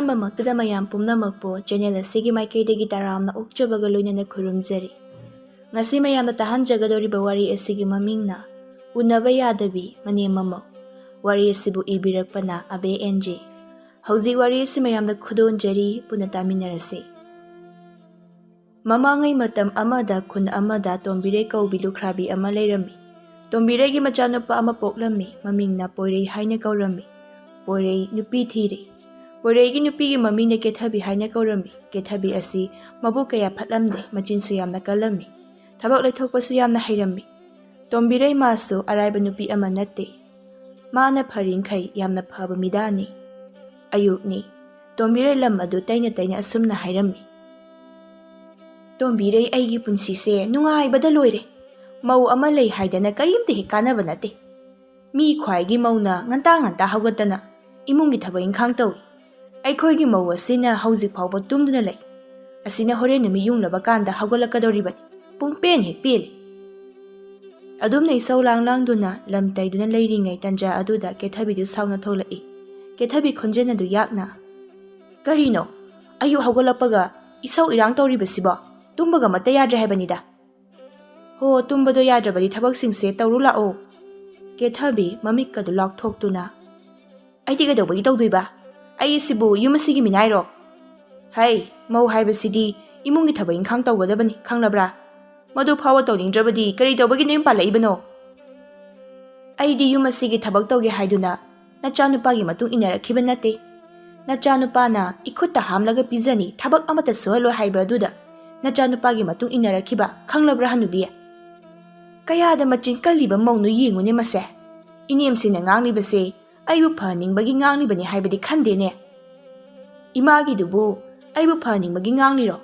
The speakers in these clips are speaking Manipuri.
ꯑꯍꯥꯟꯕꯃꯛꯇꯗ ꯃꯌꯥꯝ ꯄꯨꯝꯅꯃꯛꯄꯨ ꯆꯦꯅꯦꯜ ꯑꯁꯤꯒꯤ ꯃꯥꯏꯀꯩꯗꯒꯤ ꯇꯔꯥꯝꯅ ꯑꯣꯛꯆꯕꯒ ꯂꯣꯏꯅꯅ ꯈꯨꯔꯨꯝꯖꯔꯤ꯫ ꯉꯁꯤ ꯃꯌꯥꯝꯅ ꯇꯥꯍꯟꯖꯒꯗꯧꯔꯤꯕ ꯋꯥꯔꯤ ꯑꯁꯤꯒꯤ ꯃꯃꯤꯡꯅ ꯎꯅꯕ ꯌꯥꯗꯕꯤ ꯃꯅꯦꯝ ꯃꯃꯧ꯫ ꯋꯥꯔꯤ ꯑꯁꯤꯕꯨ ꯏꯕꯤꯔꯛꯄꯅ Abe Ng꯫ ꯍꯧꯖꯤꯛ ꯋꯥꯔꯤ ꯑꯁꯤ ꯃꯌꯥꯝꯗ ꯈꯨꯗꯣꯟꯖꯔꯤ, ꯄꯨꯟꯅ ꯇꯥꯃꯤꯟꯅꯔꯁꯤ꯫ ꯃꯃꯥꯡꯉꯩ ꯃꯇꯝ ꯑꯃꯗ ꯈꯨꯟ ꯑꯃꯗ ꯇꯣꯝꯕꯤꯔꯩ ꯀꯧꯕꯤ ꯂꯨꯈ꯭ꯔꯥꯕꯤ ꯑꯃ ꯂꯩꯔꯝꯃꯤ꯫ ꯇꯣꯝꯕꯤꯔꯩꯒꯤ ꯃꯆꯥꯅꯨꯄꯥ ꯑꯃ ꯄꯣꯛꯂꯝꯃꯤ, ꯃꯃꯤꯡꯅ ꯄꯣꯏꯔꯩ ꯍꯥꯏꯅ ꯀꯧꯔꯝꯃꯤ꯫ ꯄꯣꯏꯔꯩ ꯅꯨꯄꯤ ꯊꯤꯔꯦ꯫ ꯄꯣꯏꯔꯩꯒꯤ ꯅꯨꯄꯤꯒꯤ ꯃꯃꯤꯡꯅ ꯀꯦꯊꯕꯤ ꯍꯥꯏꯅ ꯀꯧꯔꯝꯃꯤ꯫ ꯀꯦꯊꯕꯤ ꯑꯁꯤ ꯃꯕꯨꯛ ꯀꯌꯥ ꯐꯠꯂꯝꯗꯦ, ꯃꯆꯤꯟꯁꯨ ꯌꯥꯝꯅ ꯀꯜꯂꯝꯃꯤ, ꯊꯕꯛ ꯂꯩꯊꯣꯛꯄꯁꯨ ꯌꯥꯝꯅ ꯍꯩꯔꯝꯃꯤ꯫ ꯇꯣꯝꯕꯤꯔꯩ ꯃꯥꯁꯨ ꯑꯔꯥꯏꯕ ꯅꯨꯄꯤ ꯑꯃ ꯅꯠꯇꯦ, ꯃꯥꯅ ꯐꯔꯤꯡꯈꯩ ꯌꯥꯝꯅ ꯐꯕ ꯃꯤꯗꯥꯅꯤ꯫ ꯑꯌꯨꯛꯅꯤ, ꯇꯣꯝꯕꯤꯔꯩ ꯂꯝ ꯑꯗꯨ ꯇꯩꯅ ꯇꯩꯅ ꯑꯁꯨꯝꯅ ꯍꯥꯏꯔꯝꯃꯤ: ꯇꯣꯝꯕꯤꯔꯩ, ꯑꯩꯒꯤ ꯄꯨꯟꯁꯤꯁꯦ ꯅꯨꯡꯉꯥꯏꯕꯗ ꯂꯣꯏꯔꯦ꯫ ꯃꯧ ꯑꯃ ꯂꯩ ꯍꯥꯏꯗꯅ ꯀꯔꯤꯝꯇ ꯍꯦꯛ ꯀꯥꯟꯅꯕ ꯅꯠꯇꯦ꯫ ꯃꯤ ꯈ꯭ꯋꯥꯏꯒꯤ ꯃꯧꯅ ꯉꯟꯇꯥ ꯍꯧꯒꯠꯇꯅ ꯏꯃꯨꯡꯒꯤ ꯊꯕꯛ ꯏꯪꯈꯥꯡ ꯇꯧꯏ꯫ ꯑꯩꯈꯣꯏꯒꯤ ꯃꯧ ꯑꯁꯤꯅ ꯍꯧꯖꯤꯛ ꯐꯥꯎꯕ ꯇꯨꯝꯗꯨꯅ ꯂꯩ꯫ ꯑꯁꯤꯅ ꯍꯣꯔꯦꯟ ꯅꯨꯃꯤꯠ ꯌꯨꯡꯂꯕ ꯀꯥꯟꯗ ꯍꯧꯒꯠꯂꯛꯀꯗꯧꯔꯤꯕꯅꯤ꯫ ꯄꯨꯡ ꯄꯦꯟ ꯍꯦꯛ ꯄꯦꯜꯂꯤ꯫ ꯑꯗꯨꯝꯅ ꯏꯁꯧ ꯂꯥꯡꯗꯨꯅ ꯂꯝ ꯇꯩꯗꯨꯅ ꯂꯩꯔꯤꯉꯩ ꯇꯟꯖꯥ ꯑꯗꯨꯗ ꯀꯦꯊꯕꯤꯗꯨ ꯁꯥꯎꯅ ꯊꯣꯛꯂꯛꯏ꯫ ꯀꯦꯊꯕꯤ ꯈꯣꯟꯖꯦꯜ ꯑꯗꯨ ꯌꯥꯛꯅ: ꯀꯔꯤꯅꯣ ꯑꯌꯨꯛ ꯍꯧꯒꯠꯂꯛꯄꯒ ꯏꯁꯧ ꯏꯔꯥꯡ ꯇꯧꯔꯤꯕꯁꯤꯕꯣ? ꯇꯨꯝꯕꯒ ꯑꯃꯠꯇ ꯌꯥꯗ꯭ꯔꯦ ꯍꯥꯏꯕꯅꯤꯗ꯫ ꯍꯣ, ꯇꯨꯝꯕꯗꯣ ꯌꯥꯗ꯭ꯔꯕꯗꯤ ꯊꯕꯛꯁꯤꯡꯁꯦ ꯇꯧꯔꯨ ꯂꯥꯛꯑꯣ꯫ ꯀꯦꯊꯕꯤ ꯃꯃꯤꯠꯀꯗꯨ ꯂꯥꯎꯊꯣꯛꯇꯨꯅ: ꯑꯩꯗꯤ ꯀꯩꯗꯧꯕꯒꯤ ꯇꯧꯗꯣꯏꯕ? ꯑꯩ ꯁꯤꯕꯨ ꯌꯨꯝ ꯑꯁꯤꯒꯤ ꯃꯤꯅꯥꯏꯔꯣ? ꯍꯩ, ꯃꯧ ꯍꯥꯏꯕꯁꯤꯗꯤ ꯏꯃꯨꯡꯒꯤ ꯊꯕꯛ ꯏꯪꯈꯥꯡ ꯇꯧꯒꯗꯕꯅꯤ, ꯈꯪꯂꯕ꯭ꯔꯥ? ꯃꯗꯨ ꯐꯥꯎꯕ ꯇꯧꯅꯤꯡꯗ꯭ꯔꯕꯗꯤ ꯀꯔꯤ ꯇꯧꯕꯒꯤ ꯅꯌꯨꯝ ꯄꯥꯜꯂꯛꯏꯕꯅꯣ? ꯑꯩꯗꯤ ꯌꯨꯝ ꯑꯁꯤꯒꯤ ꯊꯕꯛ ꯇꯧꯒꯦ ꯍꯥꯏꯗꯨꯅ ꯅꯆꯥꯅꯨꯄꯥꯒꯤ ꯃꯇꯨꯡ ꯏꯟꯅꯔꯛꯈꯤꯕ ꯅꯠꯇꯦ꯫ ꯅꯆꯥꯅꯨꯄꯥꯅ ꯏꯈꯨꯠꯇ ꯍꯥꯝꯂꯒ ꯄꯤꯖꯅꯤ, ꯊꯕꯛ ꯑꯃꯠꯇ ꯁꯨꯍꯜꯂꯣꯏ ꯍꯥꯏꯕ ꯑꯗꯨꯗ ꯅꯆꯥꯅꯨꯄꯥꯒꯤ ꯃꯇꯨꯡ ꯏꯟꯅꯔꯛꯈꯤꯕ, ꯈꯪꯂꯕ꯭ꯔꯥ ꯍꯅꯨꯕꯤ? ꯀꯌꯥꯗ ꯃꯆꯤꯟ ꯀꯜꯂꯤꯕ ꯃꯧꯅꯣ ꯌꯦꯡꯉꯨꯅꯦ ꯃꯁꯦ꯫ ꯏꯅꯦꯝꯁꯤꯡꯅ ꯉꯥꯡꯂꯤꯕꯁꯦ ꯑꯩꯕꯨ ꯐꯍꯟꯅꯤꯡꯕꯒꯤ ꯉꯥꯡꯂꯤꯕꯅꯤ ꯍꯥꯏꯕꯗꯤ ꯈꯟꯗꯦꯅꯦ꯫ ꯏꯃꯥꯒꯤꯗꯨꯕꯨ ꯑꯩꯕꯨ ꯐꯍꯟꯅꯤꯡꯕꯒꯤ ꯉꯥꯡꯂꯤꯔꯣ?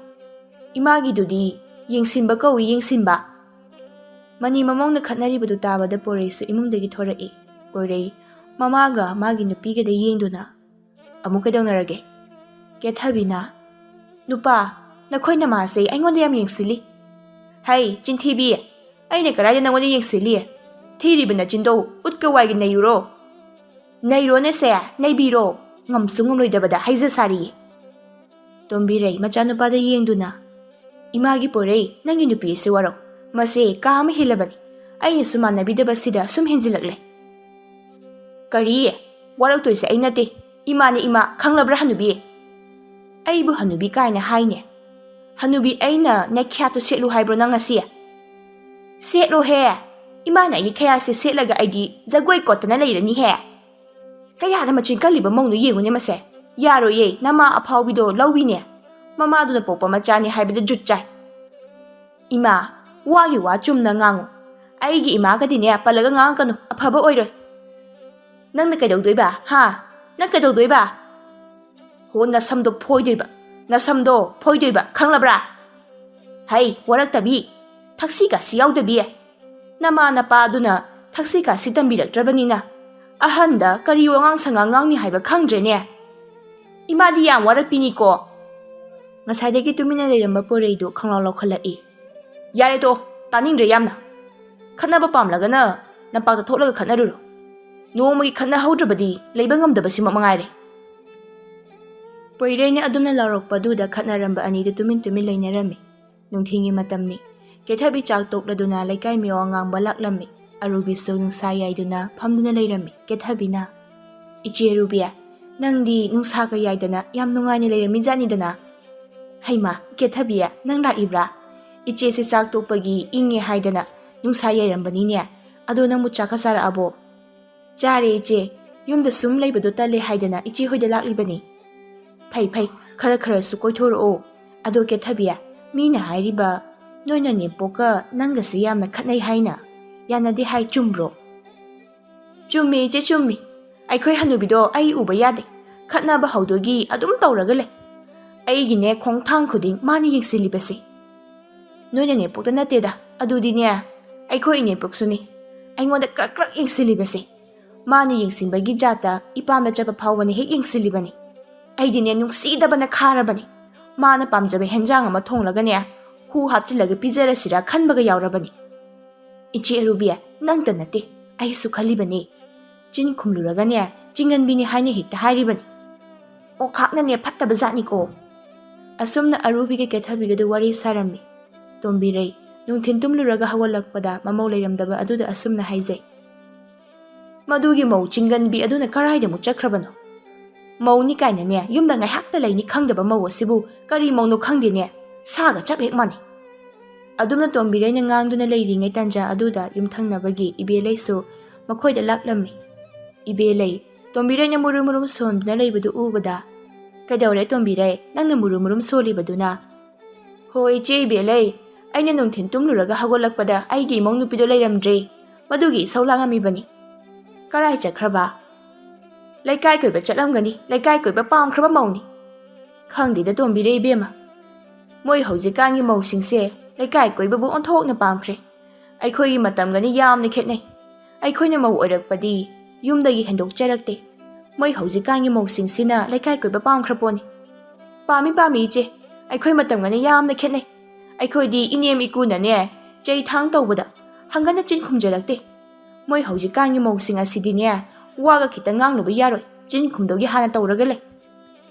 ꯏꯃꯥꯒꯤꯗꯨꯗꯤ ꯌꯦꯡꯁꯤꯟꯕ ꯀꯧꯏ, ꯌꯦꯡꯁꯤꯟꯕ꯫ ꯃꯅꯤ ꯃꯃꯧꯅ ꯈꯠꯅꯔꯤꯕꯗꯨ ꯇꯥꯕꯗ ꯄꯣꯏꯔꯩꯁꯨ ꯏꯃꯨꯡꯗꯒꯤ ꯊꯣꯔꯛꯏ꯫ ꯄꯣꯏꯔꯩ ꯃꯃꯥꯒ ꯃꯥꯒꯤ ꯅꯨꯄꯤꯒꯗ ꯌꯦꯡꯗꯨꯅ: ꯑꯃꯨꯛ ꯀꯩꯗꯧꯅꯔꯒꯦ? ꯀꯦꯊꯕꯤꯅ: ꯅꯨꯄꯥ, ꯅꯈꯣꯏ ꯅꯃꯥꯁꯦ ꯑꯩꯉꯣꯟꯗ ꯌꯥꯝ ꯌꯦꯡꯁꯤꯜꯂꯤ꯫ ꯍꯩ ꯆꯤꯟꯊꯤꯕꯤ, ꯑꯩꯅ ꯀꯔꯥꯏꯗ ꯅꯪꯉꯣꯟꯗ ꯌꯦꯡꯁꯤꯜꯂꯤ? ꯊꯤꯔꯤꯕ ꯅꯆꯤꯟꯗꯣ ꯎꯠꯀ ꯋꯥꯏꯒ ꯅꯩꯔꯨꯔꯣ꯫ ꯅꯩꯔꯣꯅꯦꯁꯦ, ꯅꯩꯕꯤꯔꯣ, ꯉꯝꯁꯨ ꯉꯝꯂꯣꯏꯗꯕꯗ ꯍꯩꯖ ꯁꯥꯔꯤꯌꯦ꯫ ꯇꯣꯝꯕꯤꯔꯩ ꯃꯆꯥꯅꯨꯄꯥꯗ ꯌꯦꯡꯗꯨꯅ: ꯏꯃꯥꯒꯤ ꯄꯣꯏꯔꯩ, ꯅꯪꯒꯤ ꯅꯨꯄꯤ ꯑꯁꯤ ꯋꯥꯔꯧ, ꯃꯁꯦ ꯀꯥ ꯑꯃ ꯍꯦꯜꯂꯕꯅꯤ, ꯑꯩꯅꯁꯨ ꯃꯥꯟꯅꯕꯤꯗꯕꯁꯤꯗ ꯁꯨꯝ ꯍꯦꯟꯖꯤꯜꯂꯛꯂꯦ꯫ ꯀꯔꯤ? ꯋꯥꯔꯛꯇꯣꯏꯁꯦ ꯑꯩ ꯅꯠꯇꯦ, ꯏꯃꯥꯅꯦ ꯏꯃꯥ, ꯈꯪꯂꯕ꯭ꯔꯥ ꯍꯅꯨꯕꯤ? ꯑꯩꯕꯨ ꯍꯅꯨꯕꯤ ꯀꯥꯏꯅ ꯍꯥꯏꯅꯦ꯫ ꯍꯅꯨꯕꯤ, ꯑꯩꯅ ꯅꯩꯈ꯭ꯌꯥꯠꯇꯨ ꯁꯦꯠꯂꯨ ꯍꯥꯏꯕ꯭ꯔꯣ ꯅꯪ ꯉꯁꯤ? ꯁꯦꯠꯂꯣꯍꯦ, ꯏꯃꯥꯅ ꯑꯩꯒꯤ ꯈꯌꯥꯠꯁꯦ ꯁꯦꯠꯂꯒ ꯑꯩꯗꯤ ꯖꯒꯣꯏ ꯀꯣꯠꯇꯅ ꯂꯩꯔꯅꯤꯍꯦ꯫ ꯀꯌꯥꯗ ꯃꯆꯤꯟ ꯀꯜꯂꯤꯕ ꯃꯧꯅꯣ ꯌꯦꯡꯉꯨꯅꯦ ꯃꯁꯦ꯫ ꯌꯥꯔꯣꯏꯌꯦ, ꯅꯃꯥ ꯑꯐꯥꯎꯕꯤꯗꯣ ꯂꯧꯋꯤꯅꯦ, ꯃꯃꯥꯗꯨꯅ ꯄꯣꯛꯄ ꯃꯆꯥꯅꯤ ꯍꯥꯏꯕꯗ ꯖꯨꯠ ꯆꯥꯏ꯫ ꯏꯃꯥ, ꯋꯥꯒꯤ ꯋꯥ ꯆꯨꯝꯅ ꯉꯥꯡꯉꯨ, ꯑꯩꯒꯤ ꯏꯃꯥꯒꯗꯤꯅꯦ ꯄꯜꯂꯒ ꯉꯥꯡꯉꯛꯀꯅꯨ, ꯑꯐꯕ ꯑꯣꯏꯔꯣꯏ꯫ ꯅꯪꯅ ꯀꯩꯗꯧꯗꯣꯏꯕ? ꯍꯥ? ꯅꯪ ꯀꯩꯗꯧꯗꯣꯏꯕ? ꯍꯣ, ꯅꯁꯝꯗꯣ ꯐꯣꯏꯗꯣꯏꯕ, ꯅꯁꯝꯗꯣ ꯐꯣꯏꯗꯣꯏꯕ, ꯈꯪꯂꯕ꯭ꯔꯥ? ꯍꯩ ꯋꯥꯔꯛꯇꯕꯤ, ꯊꯛꯁꯤ ꯈꯥꯁꯤ ꯌꯥꯎꯗꯕꯤ, ꯅꯃꯥ ꯅꯄꯥꯗꯨꯅ ꯊꯛꯁꯤ ꯈꯥꯁꯤ ꯇꯝꯕꯤꯔꯛꯇ꯭ꯔꯕꯅꯤꯅ ꯑꯍꯟꯗ ꯀꯔꯤ ꯋꯥꯉꯥꯡ ꯁꯉꯥꯡ ꯉꯥꯡꯅꯤ ꯍꯥꯏꯕ ꯈꯪꯗ꯭ꯔꯦꯅꯦ꯫ ꯏꯃꯥꯗꯤ ꯌꯥꯝ ꯋꯥꯔꯛꯄꯤꯅꯤꯀꯣ꯫ ꯉꯁꯥꯏꯗꯒꯤ ꯇꯨꯃꯤꯟꯅ ꯂꯩꯔꯝꯕ ꯄꯣꯏꯔꯩꯗꯨ ꯈꯪꯂꯥꯎ ꯂꯧꯈꯠꯂꯛꯏ: ꯌꯥꯔꯦ ꯇꯣꯛꯑꯣ, ꯇꯥꯅꯤꯡꯗ꯭ꯔꯦ ꯌꯥꯝꯅ꯫ ꯈꯠꯅꯕ ꯄꯥꯝꯂꯒꯅ ꯂꯝꯄꯥꯛꯇ ꯊꯣꯛꯂꯒ ꯈꯠꯅꯔꯨꯔꯣ, ꯅꯣꯡꯃꯒꯤ ꯈꯠꯅꯍꯧꯗ꯭ꯔꯕꯗꯤ ꯂꯩꯕ ꯉꯝꯗꯕꯁꯤꯃꯛ ꯃꯉꯥꯏꯔꯦ꯫ ꯄꯣꯏꯔꯩꯅ ꯑꯗꯨꯝꯅ ꯂꯥꯎꯔꯛꯄꯗꯨꯗ ꯈꯠꯅꯔꯝꯕ ꯑꯅꯤꯗꯨ ꯇꯨꯃꯤꯟ ꯂꯩꯅꯔꯝꯃꯤ꯫ ꯅꯨꯡꯊꯤꯡꯒꯤ ꯃꯇꯝꯅꯤ꯫ ꯀꯦꯊꯕꯤ ꯆꯥꯛ ꯇꯣꯛꯂꯗꯨꯅ ꯂꯩꯀꯥꯏ ꯃꯤꯋꯥ ꯉꯥꯡꯕ ꯂꯥꯛꯂꯝꯃꯤ꯫ ꯑꯔꯨꯕꯤꯁꯨ ꯅꯨꯡꯁꯥ ꯌꯥꯏꯗꯨꯅ ꯐꯝꯗꯨꯅ ꯂꯩꯔꯝꯃꯤ꯫ ꯀꯦꯊꯕꯤꯅ: ꯏꯆꯦ ꯑꯔꯨꯕꯤ, ꯅꯪꯗꯤ ꯅꯨꯡꯁꯥꯒ ꯌꯥꯏꯗꯅ ꯌꯥꯝ ꯅꯨꯡꯉꯥꯏꯅ ꯂꯩꯔꯝꯃꯤꯖꯥꯠꯅꯤꯗꯅ꯫ ꯍꯩꯃꯥ ꯀꯦꯊꯕꯤ, ꯅꯪ ꯂꯥꯛꯏꯕ꯭ꯔꯥ? ꯏꯆꯦꯁꯦ ꯆꯥꯛ ꯇꯣꯛꯄꯒꯤ ꯏꯪꯉꯦ ꯍꯥꯏꯗꯅ ꯅꯨꯡꯁꯥ ꯌꯥꯏꯔꯝꯕꯅꯤꯅꯦ꯫ ꯑꯗꯣ ꯅꯪꯕꯨ ꯆꯥꯛꯀ ꯆꯥꯔꯛꯑꯕꯣ? ꯆꯥꯔꯦ ꯏꯆꯦ, ꯌꯨꯝꯗ ꯁꯨꯝ ꯂꯩꯕꯗꯣ ꯇꯜꯂꯦ ꯍꯥꯏꯗꯅ ꯏꯆꯦ ꯍꯣꯏꯗ ꯂꯥꯛꯂꯤꯕꯅꯤ꯫ ꯐꯩ, ꯈꯔꯁꯨ ꯀꯣꯏꯊꯣꯔꯛꯑꯣ꯫ ꯑꯗꯣ ꯀꯦꯊꯕꯤ, ꯃꯤꯅ ꯍꯥꯏꯔꯤꯕ ꯅꯣꯏ ꯅꯅꯦꯝꯄꯣꯛꯀ ꯅꯪꯒꯁꯦ ꯌꯥꯝꯅ ꯈꯠꯅꯩ ꯍꯥꯏꯅ, ꯌꯥꯅꯗꯦ ꯍꯥꯏ, ꯆꯨꯝꯕ꯭ꯔꯣ? ꯆꯨꯝꯃꯤ ꯏꯆꯦ, ꯆꯨꯝꯃꯤ꯫ ꯑꯩꯈꯣꯏ ꯍꯅꯨꯕꯤꯗꯣ ꯑꯩ ꯎꯕ ꯌꯥꯗꯦ, ꯈꯠꯅꯕ ꯍꯧꯗꯣꯏꯒꯤ ꯑꯗꯨꯝ ꯇꯧꯔꯒ ꯂꯩ꯫ ꯑꯩꯒꯤꯅꯦ ꯈꯣꯡꯊꯥꯡ ꯈꯨꯗꯤꯡ ꯃꯥꯅ ꯌꯦꯡꯁꯤꯜꯂꯤꯕꯁꯦ꯫ ꯅꯣꯏ ꯅꯅꯦꯝꯄꯣꯛꯇ ꯅꯠꯇꯦꯗ, ꯑꯗꯨꯗꯤꯅꯦ ꯑꯩꯈꯣꯏ ꯏꯅꯦꯝꯄꯣꯛꯁꯨꯅꯤ ꯑꯩꯉꯣꯟꯗ ꯀ꯭ꯔꯛ ꯌꯦꯡꯁꯤꯜꯂꯤꯕꯁꯦ꯫ ꯃꯥꯅ ꯌꯦꯡꯁꯤꯟꯕꯒꯤ ꯖꯥꯠꯇ ꯏꯄꯥꯝꯗ ꯆꯠꯄ ꯐꯥꯎꯕꯅꯤ ꯍꯦꯛ ꯌꯦꯡꯁꯤꯜꯂꯤꯕꯅꯤ꯫ ꯑꯩꯗꯤꯅꯦ ꯅꯨꯡꯁꯤꯗꯕꯅ ꯈꯥꯔꯕꯅꯤ꯫ ꯃꯥꯅ ꯄꯥꯝꯖꯕ ꯍꯦꯟꯖꯥꯡ ꯑꯃ ꯊꯣꯡꯂꯒꯅꯦ ꯍꯨ ꯍꯥꯞꯆꯤꯜꯂꯒ ꯄꯤꯖꯔꯁꯤꯔꯥ ꯈꯟꯕꯒ ꯌꯥꯎꯔꯕꯅꯤ꯫ ꯏꯆꯦ ꯑꯔꯨꯕꯤ, ꯅꯪꯇ ꯅꯠꯇꯦ, ꯑꯩꯁꯨ ꯈꯜꯂꯤꯕꯅꯤ꯫ ꯆꯤꯟ ꯈꯨꯝꯂꯨꯔꯒꯅꯦ ꯆꯤꯡꯒꯟꯕꯤꯅꯤ ꯍꯥꯏꯅ ꯍꯦꯛꯇ ꯍꯥꯏꯔꯤꯕꯅꯤ꯫ ꯑꯣꯈꯥꯛꯅꯅꯦ ꯐꯠꯇꯕ ꯖꯥꯠꯅꯤꯀꯣ ꯑꯁꯨꯝꯅ ꯑꯔꯨꯕꯤꯒ ꯀꯦꯊꯕꯤꯒꯗꯨ ꯋꯥꯔꯤ ꯁꯥꯔꯝꯃꯤ ꯇꯣꯝꯕꯤꯔꯩ ꯅꯨꯡꯊꯤꯟ ꯇꯨꯝꯂꯨꯔꯒ ꯍꯧꯒꯠꯂꯛꯄꯗ ꯃꯃꯧ ꯂꯩꯔꯝꯗꯕ ꯑꯗꯨꯗ ꯑꯁꯨꯝꯅ ꯍꯥꯏꯖꯩ ꯃꯗꯨꯒꯤ ꯃꯧ ꯆꯤꯡꯒꯟꯕꯤ ꯑꯗꯨꯅ ꯀꯔꯥꯏꯗ ꯑꯃꯨꯛ ꯆꯠꯈ꯭ꯔꯕꯅꯣ ꯃꯧꯅꯤ ꯀꯥꯏꯅꯅꯦ ꯌꯨꯝꯗ ꯉꯥꯏꯍꯥꯛꯇ ꯂꯩꯅꯤ ꯈꯪꯗꯕ ꯃꯧ ꯑꯁꯤꯕꯨ ꯀꯔꯤ ꯃꯧꯅꯣ ꯈꯪꯗꯦꯅꯦ ꯁꯥꯒ ꯆꯞ ꯍꯦꯛ ꯃꯥꯟꯅꯩ ꯑꯗꯨꯝꯅ ꯇꯣꯝꯕꯤꯔꯩꯅ ꯉꯥꯡꯗꯨꯅ ꯂꯩꯔꯤꯉꯩ ꯇꯥꯟꯖꯥ ꯑꯗꯨꯗ ꯌꯨꯝꯊꯪꯅꯕꯒꯤ ꯏꯕꯦꯂꯩꯁꯨ ꯃꯈꯣꯏꯗ ꯂꯥꯛꯂꯝꯃꯤ ꯏꯕꯦꯂꯩ ꯇꯣꯝꯕꯤꯔꯩꯅ ꯃꯨꯔꯨꯝ ꯃꯨꯔꯨꯝ ꯁꯣꯟꯗꯨꯅ ꯂꯩꯕꯗꯨ ꯎꯕꯗ ꯀꯩꯗꯧꯔꯦ ꯇꯣꯝꯕꯤꯔꯩ ꯅꯪꯅ ꯃꯨꯔꯨꯝ ꯃꯨꯔꯨꯝ ꯁꯣꯜꯂꯤꯕꯗꯨꯅ ꯍꯣꯏ ꯏꯆꯦ ꯏꯕꯦꯂꯩ ꯑꯩꯅ ꯅꯨꯡꯊꯤꯟ ꯇꯨꯝꯂꯨꯔꯒ ꯍꯧꯒꯠꯂꯛꯄꯗ ꯑꯩꯒꯤ ꯏꯃꯧ ꯅꯨꯄꯤꯗꯣ ꯂꯩꯔꯝꯗ꯭ꯔꯦ ꯃꯗꯨꯒꯤ ꯏꯁꯧ ꯂꯥꯡꯉꯝꯃꯤꯕꯅꯤ ꯀꯔꯥꯏ ꯆꯠꯈ꯭ꯔꯕ ꯂꯩꯀꯥꯏ ꯀꯣꯏꯕ ꯆꯠꯂꯝꯒꯅꯤ ꯂꯩꯀꯥꯏ ꯀꯣꯏꯕ ꯄꯥꯝꯈ꯭ꯔꯕ ꯃꯧꯅꯤ ꯈꯪꯗꯦꯗ ꯇꯣꯝꯕꯤꯔꯩ ꯏꯕꯦꯝꯃ ꯃꯣꯏ ꯍꯧꯖꯤꯛꯀꯥꯟꯒꯤ ꯃꯧꯁꯤꯡꯁꯦ ꯂꯩꯀꯥꯏ ꯀꯣꯏꯕꯕꯨ ꯑꯣꯟꯊꯣꯛꯅ ꯄꯥꯝꯈ꯭ꯔꯦ ꯑꯩꯈꯣꯏꯒꯤ ꯃꯇꯝꯒꯅꯤ ꯌꯥꯝꯅ ꯈꯦꯠꯅꯩ ꯑꯩꯈꯣꯏꯅ ꯃꯧ ꯑꯣꯏꯔꯛꯄꯗꯤ ꯌꯨꯝꯗꯒꯤ ꯍꯦꯟꯗꯣꯛꯆꯔꯛꯇꯦ ꯃꯣꯏ ꯍꯧꯖꯤꯛꯀꯥꯟꯒꯤ ꯃꯧꯁꯤꯡꯁꯤꯅ ꯂꯩꯀꯥꯏ ꯀꯣꯏꯕ ꯄꯥꯝꯈ꯭ꯔꯄꯣꯠꯅꯤ ꯄꯥꯝꯃꯤ ꯏꯆꯦ ꯑꯩꯈꯣꯏ ꯃꯇꯝꯒꯅꯤ ꯌꯥꯝꯅ ꯈꯦꯠꯅꯩ ꯑꯩꯈꯣꯏꯗꯤ ꯏꯅꯦꯝ ꯏꯀꯨꯅꯅꯦ ꯆꯩ ꯊꯥꯡ ꯇꯧꯕꯗ ꯍꯪꯒꯟꯅ ꯆꯤꯟ ꯈꯨꯝꯖꯔꯛꯇꯦ ꯃꯣꯏ ꯍꯧꯖꯤꯛꯀꯥꯟꯒꯤ ꯃꯧꯁꯤꯡ ꯑꯁꯤꯗꯤꯅꯦ ꯋꯥꯒ ꯈꯤꯇꯪ ꯉꯥꯡꯂꯨꯕ ꯌꯥꯔꯣꯏ ꯆꯤꯟ ꯈꯨꯝꯗꯧꯒꯤ ꯍꯥꯟꯅ ꯇꯧꯔꯒ ꯂꯩ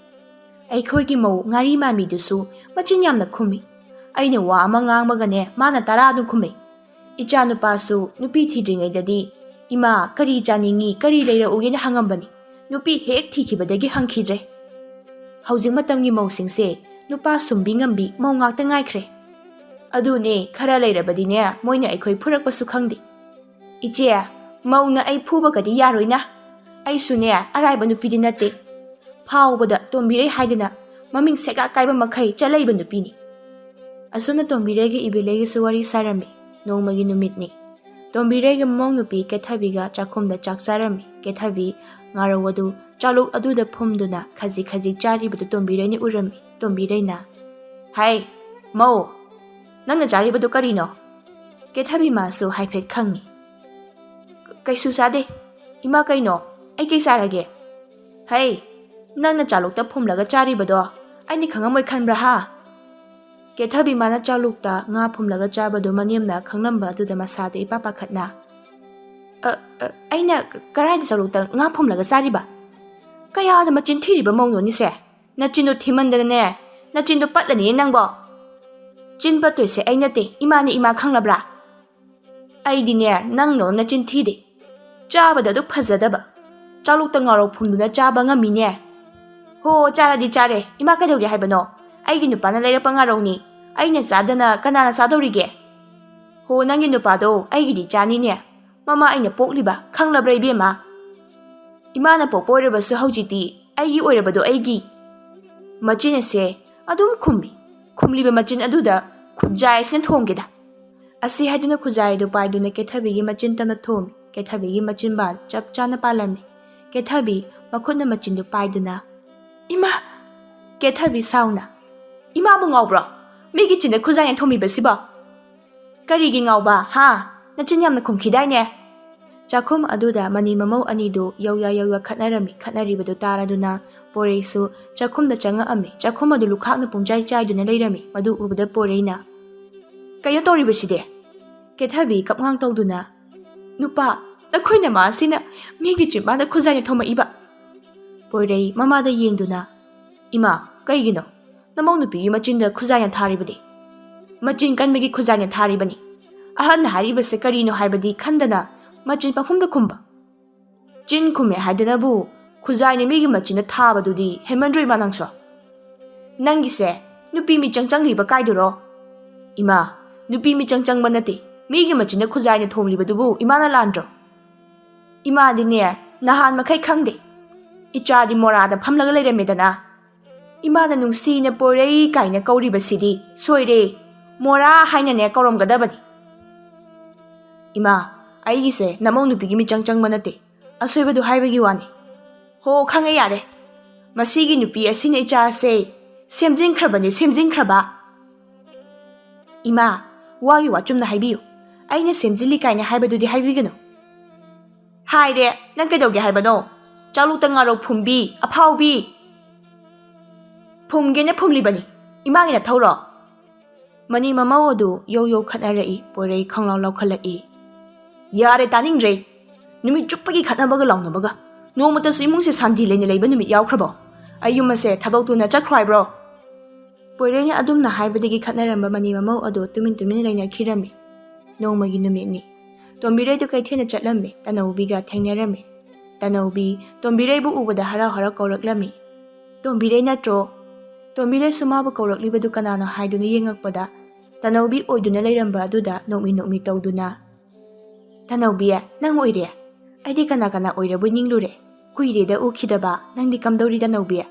ꯑꯩꯈꯣꯏꯒꯤ ꯃꯧ ꯉꯥꯔꯤ ꯃꯥꯃꯤꯗꯨꯁꯨ ꯃꯆꯤꯟ ꯌꯥꯝꯅ ꯈꯨꯝꯃꯤ ꯑꯩꯅ ꯋꯥ ꯑꯃ ꯉꯥꯡꯕꯒꯅꯦ ꯃꯥꯅ 10 ꯑꯗꯨꯝ ꯈꯨꯝꯃꯤ ꯏꯆꯥ ꯅꯨꯄꯥꯁꯨ ꯅꯨꯄꯤ ꯊꯤꯗ꯭ꯔꯤꯉꯩꯗꯗꯤ ꯏꯃꯥ ꯀꯔꯤ ꯆꯥꯅꯤꯡꯉꯤ ꯀꯔꯤ ꯂꯩꯔꯛꯎꯒꯦꯅ ꯍꯪꯉꯝꯕꯅꯤ ꯅꯨꯄꯤ ꯍꯦꯛ ꯊꯤꯈꯤꯕꯗꯒꯤ ꯍꯪꯈꯤꯗ꯭ꯔꯦ ꯍꯧꯖꯤꯛ ꯃꯇꯝꯒꯤ ꯃꯧꯁꯤꯡꯁꯦ ꯅꯨꯄꯥ ꯁꯨꯝꯕꯤ ꯉꯝꯕꯤ ꯃꯧ ꯉꯥꯛꯇ ꯉꯥꯏꯈ꯭ꯔꯦ ꯑꯗꯨꯅꯦ ꯈꯔ ꯂꯩꯔꯕꯗꯤꯅꯦ ꯃꯣꯏꯅ ꯑꯩꯈꯣꯏ ꯐꯨꯔꯛꯄꯁꯨ ꯈꯪꯗꯦ ꯏꯆꯦ ꯃꯧꯅ ꯑꯩ ꯐꯨꯕꯒꯗꯤ ꯌꯥꯔꯣꯏꯅ ꯑꯩꯁꯨꯅꯦ ꯑꯔꯥꯏꯕ ꯅꯨꯄꯤꯗꯤ ꯅꯠꯇꯦ ꯐꯥꯎꯕꯗ ꯇꯣꯝꯕꯤꯔꯩ ꯍꯥꯏꯗꯅ ꯃꯃꯤꯡ ꯁꯦꯒꯥꯛ ꯀꯥꯏꯕ ꯃꯈꯩ ꯆꯠꯂꯛꯏꯕ ꯅꯨꯄꯤꯅꯤ ꯑꯁꯨꯝꯅ ꯇꯣꯝꯕꯤꯔꯩꯒ ꯏꯕꯦꯂꯩꯒꯁꯨ ꯋꯥꯔꯤ ꯁꯥꯔꯝꯃꯤ ꯅꯣꯡꯃꯒꯤ ꯅꯨꯃꯤꯠꯅꯤ ꯇꯣꯝꯕꯤꯔꯩꯒ ꯃꯃꯧ ꯅꯨꯄꯤ ꯀꯦꯊꯕꯤꯒ ꯆꯥꯛꯈꯨꯝꯗ ꯆꯥꯛ ꯆꯥꯔꯝꯃꯤ ꯀꯦꯊꯕꯤ ꯉꯥꯔꯧ ꯑꯗꯨ ꯆꯥꯂꯨꯛ ꯑꯗꯨꯗ ꯐꯨꯝꯗꯨꯅ ꯈꯖꯤꯛ ꯈꯖꯤꯛ ꯆꯥꯔꯤꯕꯗꯨ ꯇꯣꯝꯕꯤꯔꯩꯅ ꯎꯔꯝꯃꯤ ꯇꯣꯝꯕꯤꯔꯩꯅ ꯍꯥꯏ ꯃꯧ ꯅꯪꯅ ꯆꯥꯔꯤꯕꯗꯨ ꯀꯔꯤꯅꯣ ꯀꯦꯊꯕꯤ ꯃꯥꯁꯨ ꯍꯥꯏꯐꯦꯠ ꯈꯪꯉꯤ ꯀꯩꯁꯨ ꯆꯥꯗꯦ ꯏꯃꯥ ꯀꯩꯅꯣ ꯑꯩ ꯀꯩ ꯆꯥꯔꯒꯦ ꯍꯩ ꯅꯪꯅ ꯆꯥꯂꯨꯛꯇ ꯐꯨꯝꯂꯒ ꯆꯥꯔꯤꯕꯗꯣ ꯑꯩꯅ ꯈꯪꯉꯝꯃꯣꯏ ꯈꯟꯕ꯭ꯔꯥ ꯍꯥ ꯀꯦꯊꯕꯤ ꯃꯥꯅ ꯆꯥꯂꯨꯛꯇ ꯉꯥ ꯐꯨꯝꯂꯒ ꯆꯥꯕꯗꯨ ꯃꯅꯦꯝꯅ ꯈꯪꯂꯝꯕ ꯑꯗꯨꯗ ꯃꯁꯥꯗ ꯏꯄꯥ ꯄꯥꯈꯠꯅ ꯑꯩꯅ ꯀꯔꯥꯏꯗ ꯆꯥꯂꯨꯛꯇ ꯉꯥ ꯐꯨꯝꯂꯒ ꯆꯥꯔꯤꯕ ꯀꯌꯥꯗ ꯃꯆꯤꯟ ꯊꯤꯔꯤꯕ ꯃꯧꯅꯣꯅꯤꯁꯦ ꯅꯆꯤꯟꯗꯣ ꯊꯤꯃꯟꯗꯅꯅꯦ ꯅꯆꯤꯟꯗꯣ ꯄꯠꯂꯅꯤꯌꯦ ꯅꯪꯕꯣ ꯆꯤꯟ ꯄꯠꯇꯣꯏꯁꯦ ꯑꯩ ꯅꯠꯇꯦ ꯏꯃꯥꯅ ꯏꯃꯥ ꯈꯪꯂꯕ꯭ꯔꯥ ꯑꯩꯗꯤꯅꯦ ꯅꯪꯅꯣ ꯅꯆꯤꯟ ꯊꯤꯗꯦ ꯆꯥꯕꯗ ꯑꯗꯨꯛ ꯐꯖꯗꯕ ꯆꯥꯂꯨꯛꯇ ꯉꯥꯔꯧ ꯐꯨꯝꯗꯨꯅ ꯆꯥꯕ ꯉꯝꯃꯤꯅꯦ ꯍꯣ ꯆꯥꯔꯗꯤ ꯆꯥꯔꯦ ꯏꯃꯥ ꯀꯩꯗꯧꯒꯦ ꯍꯥꯏꯕꯅꯣ ꯑꯩꯒꯤ ꯅꯨꯄꯥꯅ ꯂꯩꯔꯛꯄ ꯉꯥꯔꯧꯅꯤ ꯑꯩꯅ ꯆꯥꯗꯅ ꯀꯅꯥꯅ ꯆꯥꯗꯧꯔꯤꯒꯦ ꯍꯣ ꯅꯪꯒꯤ ꯅꯨꯄꯥꯗꯣ ꯑꯩꯒꯤꯗꯤ ꯆꯥꯅꯤꯅꯦ ꯃꯃꯥ ꯑꯩꯅ ꯄꯣꯛꯂꯤꯕ ꯈꯪꯂꯕ꯭ꯔꯥ ꯏꯕꯦꯝꯃ ꯏꯃꯥꯅ ꯄꯣꯛꯄ ꯑꯣꯏꯔꯕꯁꯨ ꯍꯧꯖꯤꯛꯇꯤ ꯑꯩꯒꯤ ꯑꯣꯏꯔꯕꯗꯣ ꯑꯩꯒꯤ ꯃꯆꯤꯟ ꯑꯁꯦ ꯑꯗꯨꯝ ꯈꯨꯝꯂꯤꯕ ꯃꯆꯤꯟ ꯑꯗꯨꯗ ꯈꯨꯖꯥꯏ ꯑꯁꯤꯅ ꯊꯣꯝꯒꯦꯗ ꯑꯁꯤ ꯍꯥꯏꯗꯨꯅ ꯈꯨꯖꯥꯏ ꯑꯗꯨ ꯄꯥꯏꯗꯨꯅ ꯀꯦꯊꯕꯤꯒꯤ ꯃꯆꯤꯟ ꯇꯝꯅ ꯊꯣꯝꯃꯤ ꯀꯦꯊꯕꯤꯒꯤ ꯃꯆꯤꯟꯕꯥꯜ ꯆꯞ ꯆꯥꯅ ꯄꯥꯜꯂꯝꯃꯤ ꯀꯦꯊꯕꯤ ꯃꯈꯨꯠꯅ ꯃꯆꯤꯟꯗꯨ ꯄꯥꯏꯗꯨꯅ ꯏꯃꯥ ꯀꯦꯊꯕꯤ ꯁꯥꯎꯅ ꯏꯃꯥꯕꯨ ꯉꯥꯎꯕ꯭ꯔꯣ ꯃꯤꯒꯤ ꯆꯤꯟꯗ ꯈꯨꯖꯥꯏꯅ ꯊꯣꯝꯃꯤꯕꯁꯤꯕꯣ ꯀꯔꯤꯒꯤ ꯉꯥꯎꯕ ꯍꯥ ꯅꯆꯤꯟ ꯌꯥꯝꯅ ꯈꯨꯝꯈꯤꯗꯥꯏꯅꯦ ꯆꯥꯛꯈꯨꯝ ꯑꯗꯨꯗ ꯃꯅꯤ ꯃꯃꯧ ꯑꯅꯤꯗꯨ ꯌꯧꯌꯥ ꯈꯠꯅꯔꯝꯃꯤ ꯈꯠꯅꯔꯤꯕꯗꯨ ꯇꯥꯔꯗꯨꯅ ꯄꯣꯔꯩꯁꯨ ꯆꯥꯛꯈꯨꯝꯗ ꯆꯪꯉꯛꯑꯝꯃꯤ ꯆꯥꯛꯈꯨꯝ ꯑꯗꯨ ꯂꯨꯈꯥꯛꯅ ꯄꯨꯡꯆꯥꯏ ꯆꯥꯏꯗꯨꯅ ꯂꯩꯔꯝꯃꯤ ꯃꯗꯨ ꯎꯕꯗ ꯄꯣꯔꯩꯅ ꯀꯩꯅꯣ ꯇꯧꯔꯤꯕꯁꯤꯗꯤ ꯀꯦꯊꯕꯤ ꯀꯞꯉꯥꯡ ꯇꯧꯗꯨꯅ ꯅꯨꯄꯥ ꯅꯈꯣꯏꯅ ꯃꯥꯁꯤꯅ ꯃꯤꯒꯤ ꯆꯤꯟꯕꯥꯟꯗ ꯈꯨꯖꯥꯏꯅ ꯊꯣꯝꯃꯛꯏꯕ ꯄꯣꯔꯩ ꯃꯃꯥꯗ ꯌꯦꯡꯗꯨꯅ ꯏꯃꯥ ꯀꯩꯒꯤꯅꯣ ꯅꯃꯧ ꯅꯨꯄꯤꯒꯤ ꯃꯆꯤꯟꯗ ꯈꯨꯖꯥꯏꯅ ꯊꯥꯔꯤꯕꯗꯤ ꯃꯆꯤꯟ ꯀꯟꯕꯒꯤ ꯈꯨꯖꯥꯏꯅ ꯊꯥꯔꯤꯕꯅꯤ ꯑꯍꯟꯅ ꯍꯥꯏꯔꯤꯕꯁꯦ ꯀꯔꯤꯅꯣ ꯍꯥꯏꯕꯗꯤ ꯈꯟꯗꯅ ꯃꯆꯤꯟ ꯄꯪꯈꯨꯝꯗ ꯈꯨꯝꯕ ꯆꯤꯟ ꯈꯨꯝꯃꯦ ꯍꯥꯏꯗꯅꯕꯨ ꯈꯨꯖꯥꯏꯅ ꯃꯤꯒꯤ ꯃꯆꯤꯟꯗ ꯊꯥꯕꯗꯨꯗꯤ ꯍꯦꯟꯃꯟꯗ꯭ꯔꯣ ꯏꯃꯥ ꯅꯪꯁꯨ ꯅꯪꯒꯤꯁꯦ ꯅꯨꯄꯤ ꯃꯤꯆꯪ ꯆꯪꯂꯤꯕ ꯀꯥꯏꯗꯨꯔꯣ ꯏꯃꯥ ꯅꯨꯄꯤ ꯃꯤꯆꯪ ꯆꯪꯕ ꯅꯠꯇꯦ ꯃꯤꯒꯤ ꯃꯆꯤꯟꯗ ꯈꯨꯖꯥꯏꯅ ꯊꯣꯝꯂꯤꯕꯗꯨꯕꯨ ꯏꯃꯥꯅ ꯂꯥꯟꯗ꯭ꯔꯣ ꯏꯃꯥꯗꯤꯅꯦ ꯅꯍꯥꯟ ꯃꯈꯩ ꯈꯪꯗꯦ ꯏꯆꯥꯗꯤ ꯃꯣꯔꯥꯗ ꯐꯝꯂꯒ ꯂꯩꯔꯝꯃꯦꯗꯅ ꯏꯃꯥꯅ ꯅꯨꯡꯁꯤꯅ ꯄꯣꯔꯩ ꯀꯥꯏꯅ ꯀꯧꯔꯤꯕꯁꯤꯗꯤ ꯁꯣꯏꯔꯦ ꯃꯣꯔꯥ ꯍꯥꯏꯅꯅꯦ ꯀꯧꯔꯝꯒꯗꯕꯅꯤ ꯏꯃꯥ ꯑꯩꯒꯤꯁꯦ ꯅꯃꯧ ꯅꯨꯄꯤꯒꯤ ꯃꯤꯆꯪ ꯆꯪꯕ ꯅꯠꯇꯦ ꯑꯁꯣꯏꯕꯗꯨ ꯍꯥꯏꯕꯒꯤ ꯋꯥꯅꯤ ꯍꯣ ꯈꯪꯉꯦ ꯌꯥꯔꯦ ꯃꯁꯤꯒꯤ ꯅꯨꯄꯤ ꯑꯁꯤꯅ ꯏꯆꯥꯁꯦ ꯁꯦꯝꯖꯤꯟꯈ꯭ꯔꯕ ꯏꯃꯥ ꯋꯥꯒꯤ ꯋꯥꯆꯨꯝꯅ ꯍꯥꯏꯕꯤꯌꯨ ꯑꯩꯅ ꯁꯦꯝꯖꯤꯜꯂꯤ ꯀꯥꯏꯅ ꯍꯥꯏꯕꯗꯨꯗꯤ ꯍꯥꯏꯕꯤꯒꯅꯨ ꯍꯥꯏꯔꯦ ꯅꯪ ꯀꯩꯗꯧꯒꯦ ꯍꯥꯏꯕꯅꯣ ꯆꯥꯂꯨꯛꯇ ꯉꯥꯔꯧ ꯐꯨꯝꯕꯤ ꯑꯐꯥꯎꯕꯤ ꯐꯨꯝꯒꯦꯅ ꯐꯨꯝꯂꯤꯕꯅꯤ ꯏꯃꯥꯒꯤ ꯅꯊꯧꯔꯣ ꯃꯅꯤ ꯃꯃꯧ ꯑꯗꯨ ꯌꯧ ꯈꯠꯅꯔꯛꯏ ꯄꯣꯔꯩ ꯈꯪꯂꯥꯎ ꯂꯥꯎꯈꯠꯂꯛꯏ ꯌꯥꯔꯦ ꯇꯥꯅꯤꯡꯗ꯭ꯔꯦ ꯅꯨꯃꯤꯠ ꯆꯨꯞꯄꯒꯤ ꯈꯠꯅꯕꯒ ꯂꯥꯎꯅꯕꯒ ꯅꯣꯡꯃꯇꯁꯨ ꯏꯃꯨꯡꯁꯦ ꯁꯥꯟꯇꯤ ꯂꯩꯅ ꯂꯩꯕ ꯅꯨꯃꯤꯠ ꯌꯥꯎꯈ꯭ꯔꯕꯣ ꯑꯌꯨꯝ ꯑꯁꯦ ꯊꯥꯗꯣꯛꯇꯨꯅ ꯆꯠꯈ꯭ꯔꯣ ꯍꯥꯏꯕ꯭ꯔꯣ? ꯄꯣꯏꯔꯩꯅ ꯑꯗꯨꯝꯅ ꯍꯥꯏꯕꯗꯒꯤ ꯈꯠꯅꯔꯝꯕ ꯃꯅꯤ ꯃꯃꯧ ꯑꯗꯨ ꯇꯨꯃꯤꯟ ꯇꯨꯃꯤꯟ ꯂꯩꯅꯈꯤꯔꯝꯃꯤ꯫ ꯅꯣꯡꯃꯒꯤ ꯅꯨꯃꯤꯠꯅꯤ꯫ ꯇꯣꯝꯕꯤꯔꯩꯗꯨ ꯀꯩꯊꯦꯜꯗ ꯆꯠꯂꯝꯃꯤ꯫ ꯇꯅꯧꯕꯤꯒ ꯊꯦꯡꯅꯔꯝꯃꯤ꯫ ꯇꯅꯧꯕꯤ ꯇꯣꯝꯕꯤꯔꯩꯕꯨ ꯎꯕꯗ ꯍꯔꯥꯎ ꯍꯔꯥꯎ ꯀꯧꯔꯛꯂꯝꯃꯤ꯫ ꯇꯣꯝꯕꯤꯔꯩ ꯅꯠꯇ꯭ꯔꯣ? ꯇꯣꯝꯕꯤꯔꯩꯁꯨ ꯃꯥꯕꯨ ꯀꯧꯔꯛꯂꯤꯕꯗꯨ ꯀꯅꯥꯅꯣ ꯍꯥꯏꯗꯨꯅ ꯌꯦꯡꯉꯛꯄꯗ ꯇꯅꯧꯕꯤ ꯑꯣꯏꯗꯨꯅ ꯂꯩꯔꯝꯕ ꯑꯗꯨꯗ ꯅꯣꯛꯃꯤ ꯅꯣꯛꯃꯤ ꯇꯧꯗꯨꯅ, "ꯇꯅꯧꯕꯤ, ꯅꯪ ꯑꯣꯏꯔꯦ? ꯑꯩꯗꯤ ꯀꯅꯥ ꯑꯣꯏꯔꯕꯣꯏ ꯅꯤꯡꯂꯨꯔꯦ꯫ ꯀꯨꯏꯔꯦꯗ ꯎꯈꯤꯗꯕ꯫ ꯅꯪꯗꯤ ꯀꯝꯗꯧꯔꯤ ꯇꯅꯧꯕꯤ?"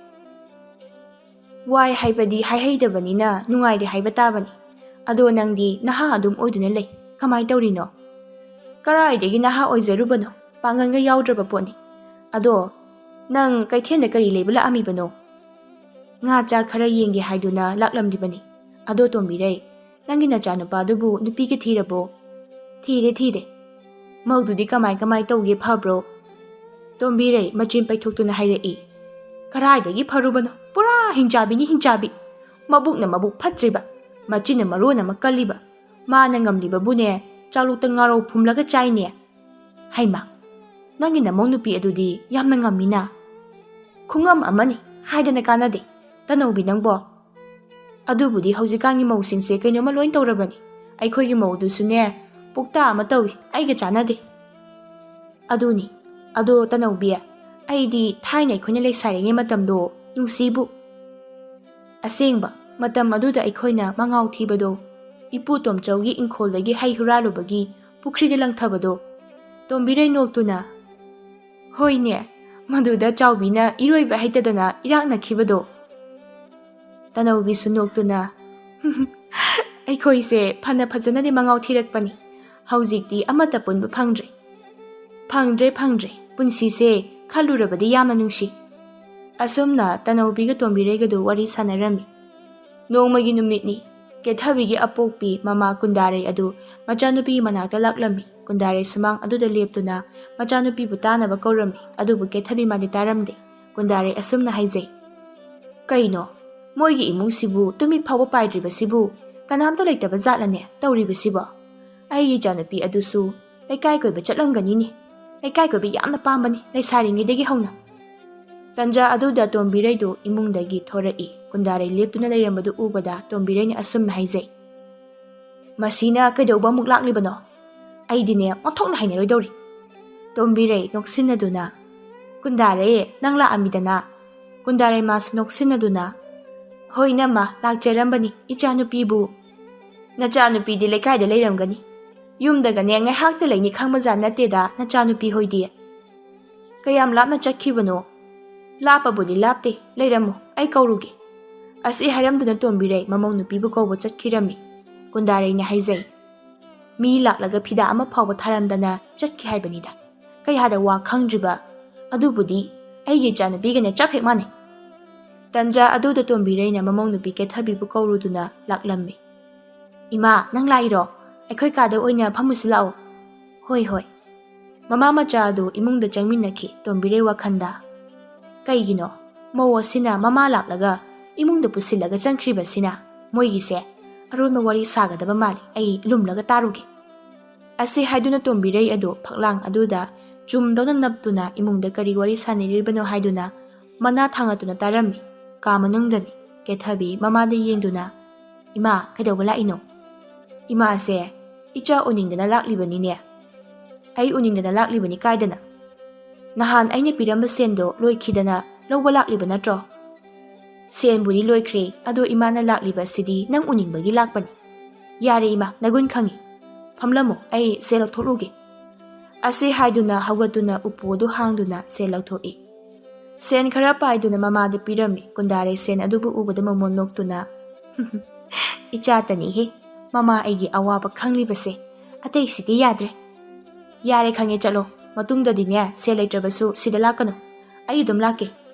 "ꯋꯥꯏ ꯍꯥꯏꯕꯗꯤ ꯍꯥꯏꯍꯩꯗꯕꯅꯤꯅ ꯅꯨꯡꯉꯥꯏꯔꯦ ꯍꯥꯏꯕ ꯇꯥꯕꯅꯤ꯫ ꯑꯗꯣ ꯅꯪꯗꯤ ꯅꯍꯥ ꯑꯗꯨꯝ ꯑꯣꯏꯗꯨꯅ ꯂꯩ꯫ ꯀꯃꯥꯏ ꯇꯧꯔꯤꯅꯣ?" "ꯀꯔꯥꯏꯗꯒꯤ ꯅꯍꯥ ꯑꯣꯏꯖꯔꯨꯕꯅꯣ? ꯄꯥꯡꯒꯜꯒ ꯌꯥꯎꯗ꯭ꯔꯕ ꯄꯣꯠꯅꯤ꯫ ꯑꯗꯣ ꯅꯪ ꯀꯩꯊꯦꯜꯗ ꯀꯔꯤ ꯂꯩꯕ ꯂꯥꯛꯑꯝꯃꯤꯕꯅꯣ?" "ꯉꯥ ꯆꯥꯛ ꯈꯔ ꯌꯦꯡꯒꯦ ꯍꯥꯏꯗꯨꯅ ꯂꯥꯛꯂꯝꯂꯤꯕꯅꯤ꯫ ꯑꯗꯣ ꯇꯣꯝꯕꯤꯔꯩ, ꯅꯪꯒꯤ ꯅꯆꯥꯅꯨꯄꯥꯗꯨꯕꯨ ꯅꯨꯄꯤꯒ ꯊꯤꯔꯕꯣ?" "ꯊꯤꯔꯦ꯫ ꯃꯧꯗꯨꯗꯤ ꯀꯃꯥꯏ ꯇꯧꯒꯦ, ꯐꯕ꯭ꯔꯣ?" ꯇꯣꯝꯕꯤꯔꯩ ꯃꯆꯤꯟ ꯄꯩꯊꯣꯛꯇꯨꯅ ꯍꯥꯏꯔꯛꯏ꯫ "ꯀꯔꯥꯏꯗꯒꯤ ꯐꯔꯨꯕꯅꯣ? ꯄꯨꯔꯥ ꯍꯤꯡꯆꯥꯕꯤꯅꯤ ꯍꯤꯡꯆꯥꯕꯤ꯫ ꯃꯕꯨꯛꯅ ꯃꯕꯨꯛ ꯐꯠꯇ꯭ꯔꯤꯕ, ꯃꯆꯤꯟꯅ ꯃꯔꯣꯟ ꯑꯃ ꯀꯜꯂꯤꯕ, ꯃꯥꯅ ꯉꯝꯂꯤꯕꯕꯨꯅꯦ ꯆꯥꯂꯨꯛꯇ ꯉꯥꯔꯧ ꯐꯨꯝꯂꯒ ꯆꯥꯏꯅꯦ꯫ ꯍꯩꯃꯥ, ꯅꯪꯒꯤ ꯅꯃꯧ ꯅꯨꯄꯤ ꯑꯗꯨꯗꯤ ꯌꯥꯝꯅ ꯉꯝꯃꯤꯅ." "ꯈꯨꯉꯝ ꯑꯃꯅꯤ ꯍꯥꯏꯗꯅ ꯀꯥꯟꯅꯗꯦ ꯇꯅꯧꯕꯤ ꯅꯪꯕꯣ꯫ ꯑꯗꯨꯕꯨꯗꯤ ꯍꯧꯖꯤꯛꯀꯥꯟꯒꯤ ꯃꯧꯁꯤꯡꯁꯦ ꯀꯩꯅꯣꯝꯃ ꯂꯣꯏ ꯇꯧꯔꯕꯅꯤ꯫ ꯑꯩꯈꯣꯏꯒꯤ ꯃꯧꯗꯨꯁꯨꯅꯦ ꯄꯨꯛꯇꯥ ꯑꯃ ꯇꯧꯏ, ꯑꯩꯒ ꯆꯥꯟꯅꯗꯦ." "ꯑꯗꯨꯅꯤ꯫ ꯑꯗꯣ ꯇꯅꯧꯕꯤ, ꯑꯩꯗꯤ ꯊꯥꯏꯅ ꯑꯩꯈꯣꯏꯅ ꯂꯩꯁꯥꯔꯤꯉꯩ ꯃꯇꯝꯗꯣ ꯅꯨꯡꯁꯤꯕꯨ꯫ ꯑꯁꯦꯡꯕ ꯃꯇꯝ ꯑꯗꯨꯗ ꯑꯩꯈꯣꯏꯅ ꯃꯉꯥꯎ ꯊꯤꯕꯗꯣ, ꯏꯄꯨ ꯇꯣꯝꯆꯧꯒꯤ ꯏꯪꯈꯣꯜꯗꯒꯤ ꯍꯩ ꯍꯨꯔꯥꯜꯂꯨꯕꯒꯤ ꯄꯨꯈ꯭ꯔꯤꯗ ꯂꯪꯊꯕꯗꯣ." ꯇꯣꯝꯕꯤꯔꯩ ꯅꯣꯛꯇꯨꯅ, "ꯍꯣꯏꯅꯦ, ꯃꯗꯨꯗ ꯆꯥꯎꯕꯤꯅ ꯏꯔꯣꯏꯕ ꯍꯩꯇꯗꯅ ꯏꯔꯥꯛꯅꯈꯤꯕꯗꯣ." ꯇꯅꯧꯕꯤꯁꯨ ꯅꯣꯛꯇꯨꯅ, "ꯑꯩꯈꯣꯏꯁꯦ ꯐꯅ ꯐꯖꯅꯗꯤ ꯃꯉꯥꯎ ꯊꯤꯔꯛꯄꯅꯤ꯫ ꯍꯧꯖꯤꯛꯇꯤ ꯑꯃꯠꯇ ꯄꯨꯟꯕ ꯐꯪꯗ꯭ꯔꯦ꯫ ꯄꯨꯟꯁꯤꯁꯦ ꯈꯜꯂꯨꯔꯕꯗꯤ ꯌꯥꯝꯅ ꯅꯨꯡꯁꯤ." ꯑꯁꯨꯝꯅ ꯇꯅꯧꯕꯤꯒ ꯇꯣꯝꯕꯤꯔꯩꯒꯗꯨ ꯋꯥꯔꯤ ꯁꯥꯟꯅꯔꯝꯃꯤ꯫ ꯅꯣꯡꯃꯒꯤ ꯅꯨꯃꯤꯠꯅꯤ꯫ ꯀꯦꯊꯕꯤꯒꯤ ꯑꯄꯣꯛꯄꯤ ꯃꯃꯥ ꯀꯨꯟꯗꯥꯔꯩ ꯑꯗꯨ ꯃꯆꯥꯅꯨꯄꯤꯒꯤ ꯃꯅꯥꯛꯇ ꯂꯥꯛꯂꯝꯃꯤ꯫ ꯀꯨꯟꯗꯥꯔꯩ ꯁꯨꯃꯥꯡ ꯑꯗꯨꯗ ꯂꯦꯞꯇꯨꯅ ꯃꯆꯥꯅꯨꯄꯤꯕꯨ ꯇꯥꯅꯕ ꯀꯧꯔꯝꯃꯤ꯫ ꯑꯗꯨꯕꯨ ꯀꯦꯊꯕꯤ ꯃꯥꯗꯤ ꯇꯥꯔꯝꯗꯦ꯫ ꯀꯨꯟꯗꯥꯔꯩ ꯑꯁꯨꯝꯅ ꯍꯥꯏꯖꯩ, "ꯀꯩꯅꯣ, ꯃꯣꯏꯒꯤ ꯏꯃꯨꯡꯁꯤꯕꯨ ꯇꯨꯃꯤꯠ ꯐꯥꯎꯕ ꯄꯥꯏꯗ꯭ꯔꯤꯕꯁꯤꯕꯨ ꯀꯅꯥꯝꯇ ꯂꯩꯇꯕ ꯖꯥꯠꯂꯅꯦ ꯇꯧꯔꯤꯕꯁꯤꯕꯣ? ꯑꯩꯒꯤ ꯏꯆꯥꯅꯨꯄꯤ ꯑꯗꯨꯁꯨ ꯂꯩꯀꯥꯏ ꯀꯣꯏꯕ ꯆꯠꯂꯝꯒꯅꯤꯅꯦ꯫ ꯂꯩꯀꯥꯏ ꯀꯣꯏꯕ ꯌꯥꯝꯅ ꯄꯥꯝꯕꯅꯤ ꯂꯩꯁꯥꯔꯤꯉꯩꯗꯒꯤ ꯍꯧꯅ." ꯇꯟꯖꯥ ꯑꯗꯨꯗ ꯇꯣꯝꯕꯤꯔꯩꯗꯨ ꯏꯃꯨꯡꯗꯒꯤ ꯊꯣꯔꯛꯏ꯫ ꯀꯨꯟꯗꯥꯔꯩ ꯂꯦꯞꯇꯨꯅ ꯂꯩꯔꯝꯕꯗꯨ ꯎꯕꯗ ꯇꯣꯝꯕꯤꯔꯩꯅ ꯑꯁꯨꯝꯅ ꯍꯥꯏꯖꯩ, "ꯃꯁꯤꯅ ꯀꯩꯗꯧꯕ ꯑꯃꯨꯛ ꯂꯥꯛꯂꯤꯕꯅꯣ? ꯑꯩꯗꯤꯅꯦ ꯑꯣꯟꯊꯣꯛꯅ ꯍꯩꯅꯔꯣꯏꯗꯧꯔꯤ." ꯇꯣꯝꯕꯤꯔꯩ ꯅꯣꯛꯁꯤꯟꯅꯗꯨꯅ, "ꯀꯨꯟꯗꯥꯔꯩ, ꯅꯪ ꯂꯥꯛꯑꯝꯃꯤꯗꯅ." ꯀꯨꯟꯗꯥꯔꯩ ꯃꯥꯁꯨ ꯅꯣꯛꯁꯤꯟꯅꯗꯨꯅ, "ꯍꯣꯏ ꯅꯃ, ꯂꯥꯛꯆꯔꯝꯕꯅꯤ ꯏꯆꯥꯅꯨꯄꯤꯕꯨ." "ꯅꯆꯥꯅꯨꯄꯤꯗꯤ ꯂꯩꯀꯥꯏꯗ ꯂꯩꯔꯝꯒꯅꯤ꯫ ꯌꯨꯝꯗꯒꯅꯦ ꯉꯥꯏꯍꯥꯛꯇ ꯂꯩꯅꯤ ꯈꯪꯕꯖꯥꯠ ꯅꯠꯇꯦꯗ ꯅꯆꯥꯅꯨꯄꯤ ꯍꯣꯏꯗꯤ." "ꯀꯌꯥꯝ লাপꯅ ꯆꯠꯈꯤꯕꯅꯣ?" "ꯂꯥꯞꯄꯕꯨꯗꯤ ꯂꯥꯞꯇꯦ, ꯂꯩꯔꯝꯃꯨ ꯑꯩ ꯀꯧꯔꯨꯒꯦ." ꯑꯁꯤ ꯍꯥꯏꯔꯝꯗꯨꯅ ꯇꯣꯝꯕꯤꯔꯩ ꯃꯃꯧ ꯅꯨꯄꯤꯕꯨ ꯀꯧꯕ ꯆꯠꯈꯤꯔꯝꯃꯤ꯫ ꯀꯨꯟꯗꯥꯔꯩꯅ ꯍꯥꯏꯖꯩ, "ꯃꯤ ꯂꯥꯛꯂꯒ ꯐꯤꯗꯥ ꯑꯃ ꯐꯥꯎꯕ ꯊꯥꯔꯝꯗꯅ ꯆꯠꯈꯤ ꯍꯥꯏꯕꯅꯤꯗ꯫ ꯀꯌꯥꯗ ꯋꯥ ꯈꯪꯗ꯭ꯔꯤꯕ, ꯑꯗꯨꯕꯨꯗꯤ ꯑꯩꯒꯤ ꯏꯆꯥꯅꯨꯄꯤꯒꯅꯦ ꯆꯞ ꯍꯦꯛ ꯃꯥꯟꯅꯩ." ꯇꯟꯖꯥ ꯑꯗꯨꯗ ꯇꯣꯝꯕꯤꯔꯩꯅ ꯃꯃꯧ ꯅꯨꯄꯤ ꯀꯦꯊꯕꯤꯕꯨ ꯀꯧꯔꯨꯗꯨꯅ ꯂꯥꯛꯂꯝꯃꯤ꯫ "ꯏꯃꯥ, ꯅꯪ ꯂꯥꯛꯏꯔꯣ? ꯑꯩꯈꯣꯏ ꯀꯥꯗ ꯑꯣꯏꯅ ꯐꯝꯃꯨꯁꯤ ꯂꯥꯛꯑꯣ." "ꯍꯣꯏ." ꯃꯃꯥ ꯃꯆꯥ ꯑꯗꯨ ꯏꯃꯨꯡꯗ ꯆꯪꯃꯤꯟꯅꯈꯤ꯫ ꯇꯣꯝꯕꯤꯔꯩ ꯋꯥꯈꯟꯗ, ꯀꯩꯒꯤꯅꯣ ꯃꯧ ꯑꯁꯤꯅ ꯃꯃꯥ ꯂꯥꯛꯂꯒ ꯏꯃꯨꯡꯗ ꯄꯨꯁꯤꯜꯂꯒ ꯆꯪꯈ꯭ꯔꯤꯕꯁꯤꯅ? ꯃꯣꯏꯒꯤꯁꯦ ꯑꯔꯣꯟꯕ ꯋꯥꯔꯤ ꯁꯥꯒꯗꯕ ꯃꯥꯜꯂꯤ, ꯑꯩ ꯂꯨꯝꯂꯒ ꯇꯥꯔꯨꯒꯦ." ꯑꯁꯤ ꯍꯥꯏꯗꯨꯅ ꯇꯣꯝꯕꯤꯔꯩ ꯑꯗꯨ ꯐꯛꯂꯥꯡ ꯑꯗꯨꯗ ꯆꯨꯝꯗꯧꯅ ꯅꯞꯇꯨꯅ ꯏꯃꯨꯡꯗ ꯀꯔꯤ ꯋꯥꯔꯤ ꯁꯥꯅꯔꯤꯕꯅꯣ ꯍꯥꯏꯗꯨꯅ ꯃꯅꯥ ꯊꯥꯡꯒꯠꯇꯨꯅ ꯇꯥꯔꯝꯃꯤ꯫ ꯀꯥ ꯃꯅꯨꯡꯗꯅꯤ꯫ ꯀꯦꯊꯕꯤ ꯃꯃꯥꯗ ꯌꯦꯡꯗꯨꯅ, "ꯏꯃꯥ, ꯀꯩꯗꯧꯕ ꯂꯥꯛꯏꯅꯣ?" "ꯏꯃꯥꯁꯦ ꯏꯆꯥ ꯎꯅꯤꯡꯗꯅ ꯂꯥꯛꯂꯤꯕꯅꯤꯅꯦ." "ꯑꯩ ꯎꯅꯤꯡꯗꯅ ꯂꯥꯛꯂꯤꯕꯅꯤ ꯀꯥꯏꯗꯅ? ꯅꯍꯥꯟ ꯑꯩꯅ ꯄꯤꯔꯝꯕ ꯁꯦꯟꯗꯣ ꯂꯣꯏꯈꯤꯗꯅ ꯂꯧꯕ ꯂꯥꯛꯂꯤꯕ ꯅꯠꯇ꯭ꯔో?" "ꯁꯦꯟꯕꯨꯗꯤ ꯂꯣꯏꯈ꯭ꯔꯦ, ꯑꯗꯣ ꯏꯃꯥꯅ ꯂꯥꯛꯂꯤꯕꯁꯤꯗꯤ ꯅꯪ ꯎꯅꯤꯡꯕꯒꯤ ꯂꯥꯛꯄꯅꯤ." "ꯌꯥꯔꯦ ꯏꯃꯥ, ꯅꯒꯨꯟ ꯈꯪꯉꯤ꯫ ꯐꯝꯂꯝꯃꯨ, ꯑꯩ ꯁꯦꯟ ꯂꯧꯊꯣꯛꯂꯨꯒꯦ." ꯑꯁꯤ ꯍꯥꯏꯗꯨꯅ ꯍꯧꯒꯠꯇꯨꯅ ꯎꯄꯨ ꯑꯗꯨ ꯍꯥꯡꯗꯨꯅ ꯁꯦꯟ ꯂꯧꯊꯣꯛꯏ꯫ ꯁꯦꯟ ꯈꯔ ꯄꯥꯏꯗꯨꯅ ꯃꯃꯥꯗ ꯄꯤꯔꯝꯃꯤ꯫ ꯀꯨꯟꯗꯥꯔꯩ ꯁꯦꯟ ꯑꯗꯨꯕꯨ ꯎꯕꯗ ꯃꯃꯣꯟ ꯅꯣꯛꯇꯨꯅ, "ꯏꯆꯥꯇꯅꯤꯍꯦ ꯃꯃꯥ ꯑꯩꯒꯤ ꯑꯋꯥꯕ ꯈꯪꯂꯤꯕꯁꯦ, ꯑꯇꯩꯁꯤꯗꯤ ꯌꯥꯗ꯭ꯔꯦ." "ꯌꯥꯔꯦ ꯈꯪꯉꯦ, ꯆꯠꯂꯣ꯫ ꯃꯇꯨꯡꯗꯗꯤꯅꯦ ꯁꯦꯟ ꯂꯩꯇ꯭ꯔꯕꯁꯨ ꯁꯤꯗ ꯂꯥꯛꯀꯅꯨ, ꯑꯩ ꯑꯗꯨꯝ ꯂꯥꯛꯀꯦ꯫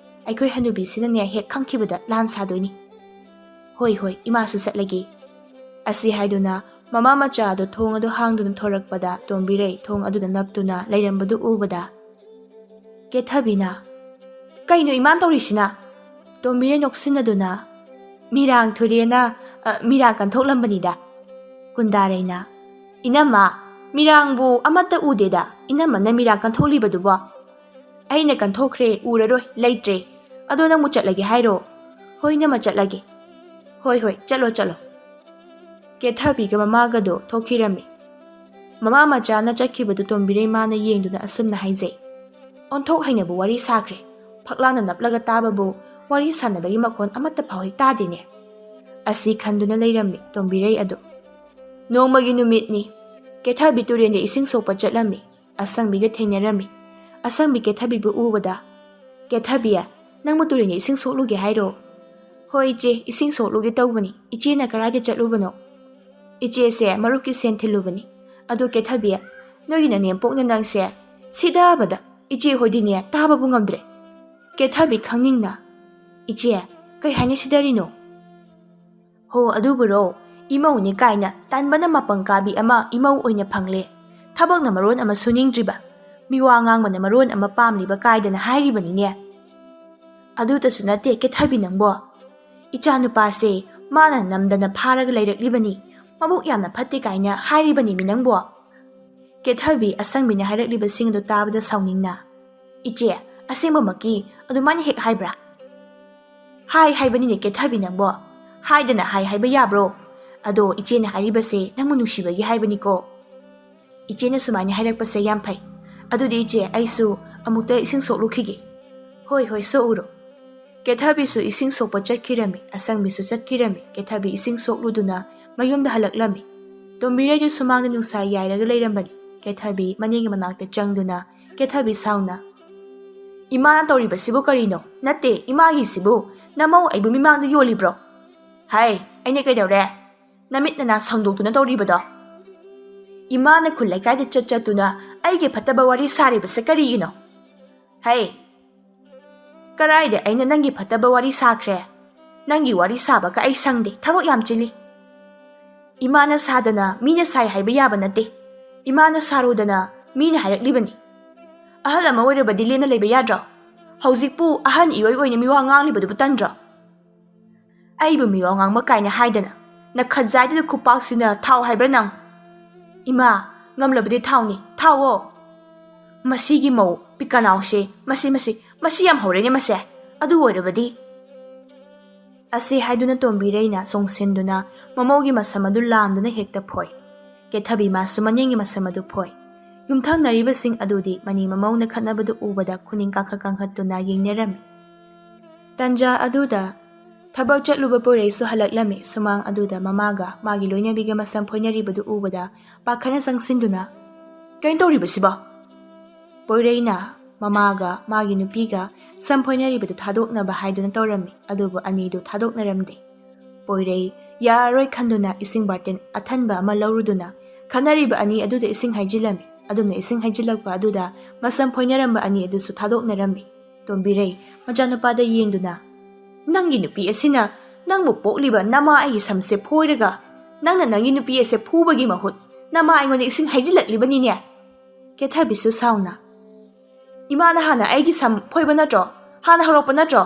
ꯑꯩꯈꯣꯏ ꯍꯅꯨꯕꯤꯁꯤꯅꯅꯦ ꯍꯦꯛ ꯈꯪꯈꯤꯕꯗ ꯂꯥꯟ ꯁꯥꯗꯣꯏꯅꯤ." "ꯍꯣꯏ, ꯏꯃꯥꯁꯨ ꯆꯠꯂꯒꯦ." ꯑꯁꯤ ꯍꯥꯏꯗꯨꯅ ꯃꯃꯥ ꯃꯆꯥ ꯑꯗꯨ ꯊꯣꯡ ꯑꯗꯨ ꯍꯥꯡꯗꯨꯅ ꯊꯣꯔꯛꯄꯗ ꯇꯣꯝꯕꯤꯔꯩ ꯊꯣꯡ ꯑꯗꯨꯗ ꯅꯞꯇꯨꯅ ꯂꯩꯔꯝꯕꯗꯨ ꯎꯕꯗ ꯀꯦꯊꯕꯤꯅ, "ꯀꯩꯅꯣ ꯏꯃꯥꯟ ꯇꯧꯔꯤꯁꯤꯅ?" ꯇꯣꯝꯕꯤꯔꯩ ꯅꯣꯛꯁꯤꯟꯅꯗꯨꯅ, "ꯃꯤꯔꯥꯡ ꯊꯨꯔꯦꯅ ꯃꯤꯔꯥꯡ ꯀꯟꯊꯣꯛꯂꯝꯕꯅꯤꯗ." ꯀꯨꯟꯗꯥꯔꯩꯅ, "ꯏꯅꯝꯃ, ꯃꯤꯔꯥꯡꯕꯨ ꯑꯃꯠꯇ ꯎꯗꯦꯗ, ꯏꯅꯝꯃꯅ ꯃꯤꯔꯥꯡ ꯀꯟꯊꯣꯛꯂꯤꯕꯗꯨꯕꯣ?" "ꯑꯩꯅ ꯀꯟꯊꯣꯛꯈ꯭ꯔꯦ, ꯎꯔꯔꯣꯏ, ꯂꯩꯇ꯭ꯔꯦ꯫ Ado nang mo chatlagi hairo. Hoy na ma chatlagi. Hoy hoy, chalo chalo. Kethabi ga mamaga do thokirami. Mama macha na chakhibadu tombirei mana yengduna asumna haijai. Onthok hainabu wari sakre. Phaklana naplaga tababu wari sanabagi makhon amatta phawai tadine. Asi khanduna leirami tombirei ado. Nongmagi numitni. Kethabi turende ising sopa chatlami. Asangbiga thengnarami. Asangbi kethabi bu ubada. Kethabiya nang muturende ising sokluge hairo. Hoi iche ising sokluge tawbani. Iche na karaide chatlubano. Iche se marupki sen thilubani. Ado kethabiya nogi na nem pokna nang se sida bada iche hodine taba bu ngamdre. Kethabi khangningna. Iche kai haine sidarino. Ho aduburo imau ni kaina tanbana mapangkabi ama imau oina phangle. Thabak na maron ama suningdriba. Miwa ngangmana maron ama pamliba kaidana hairibani ne. Aduta sunate kethabi nangbo. Icha nupa se mana namdana pharaga leireklibani. Mabuk yamna phatte kaina hairibani minangbo. Kethabi asangmina hairakliba singdo tabada sauningna. Iche asengba maki adumani hek haibra. Hai haibani ne kethabi nangbo. Haidana hai haiba yabro. Ado iche na hairibase nangmu nungsibagi haibani ko. Iche na sumani hairakpase yam phai. Adudi iche aisu amukta ising soklukhigi. Hoi hoi so uro. Kethabi su ising sokpa chatkirami. Asangmi su chatkirami. Kethabi ising sokluduna mayumda halaklami. Tombirei ju sumangda nungsa yairaga leirambani. Kethabi maningi manakta changduna. Kethabi sauna. Imana toriba sibu karino. Nate imagi sibu. Namau aibu mimangda yolibro. Hai, aine kaidaure. Namit na sangdokuna toribado. Imana kulay kaida chatchatuna aige phataba wari saribase karigino. Hai. Karaide aina nangi phataba wari sakre. Nangi wari saba ka ai sangde thabak yam chili. Imana sadana mina sai haiba yaba nate. Imana sarudana mina hairaklibani. Ahal ama oirabadi lena leiba yadro. Haujikpu ahan ioi oina miwa nganglibadu butandro. Aibu miwa ngangma kaina haidana. Na khajaidu kupaksina thau haibra nang. Ima ngamlabadi thawni thawo. Masigi mau pikanawse masi yam horene mase. Adu oirabadi. Asi haiduna tombireina songsenduna mamogi masamadu lamduna hekta phoi. Kethabi masu maningi masamadu phoi. Yumthang naribasing adudi mani mamawna khatnabadu ubada kuning kakhatuna yengnerami. Tanja aduda thabak chatluba poraisu halaklami sumang aduda mamaga magi loinabiga masam phoinaribadu ubada pakhana sangsinduna kain toribasiba. Poireina mamaga magi nupiga samphoinaribadu thadoknaba haiduna torami adubu anidu thadoknaramde. Poirei yaroi khanduna ising barten athanba ama lauruduna khanariba ani aduda ising haijilami. Adumna ising haijilakpa aduda masam phoinaramba ani adusu thadoknarambi. Tombirei majanupada yengduna Nangi nupi asina nangmu pokliba nama ai samse phoiraga nangna nangi nupi ase phubagi mahut nama ai ngone ising haijilaklibani ne. Kethabisu sauna. Imana hana aigi sam phoiba natro hana harokpa natro.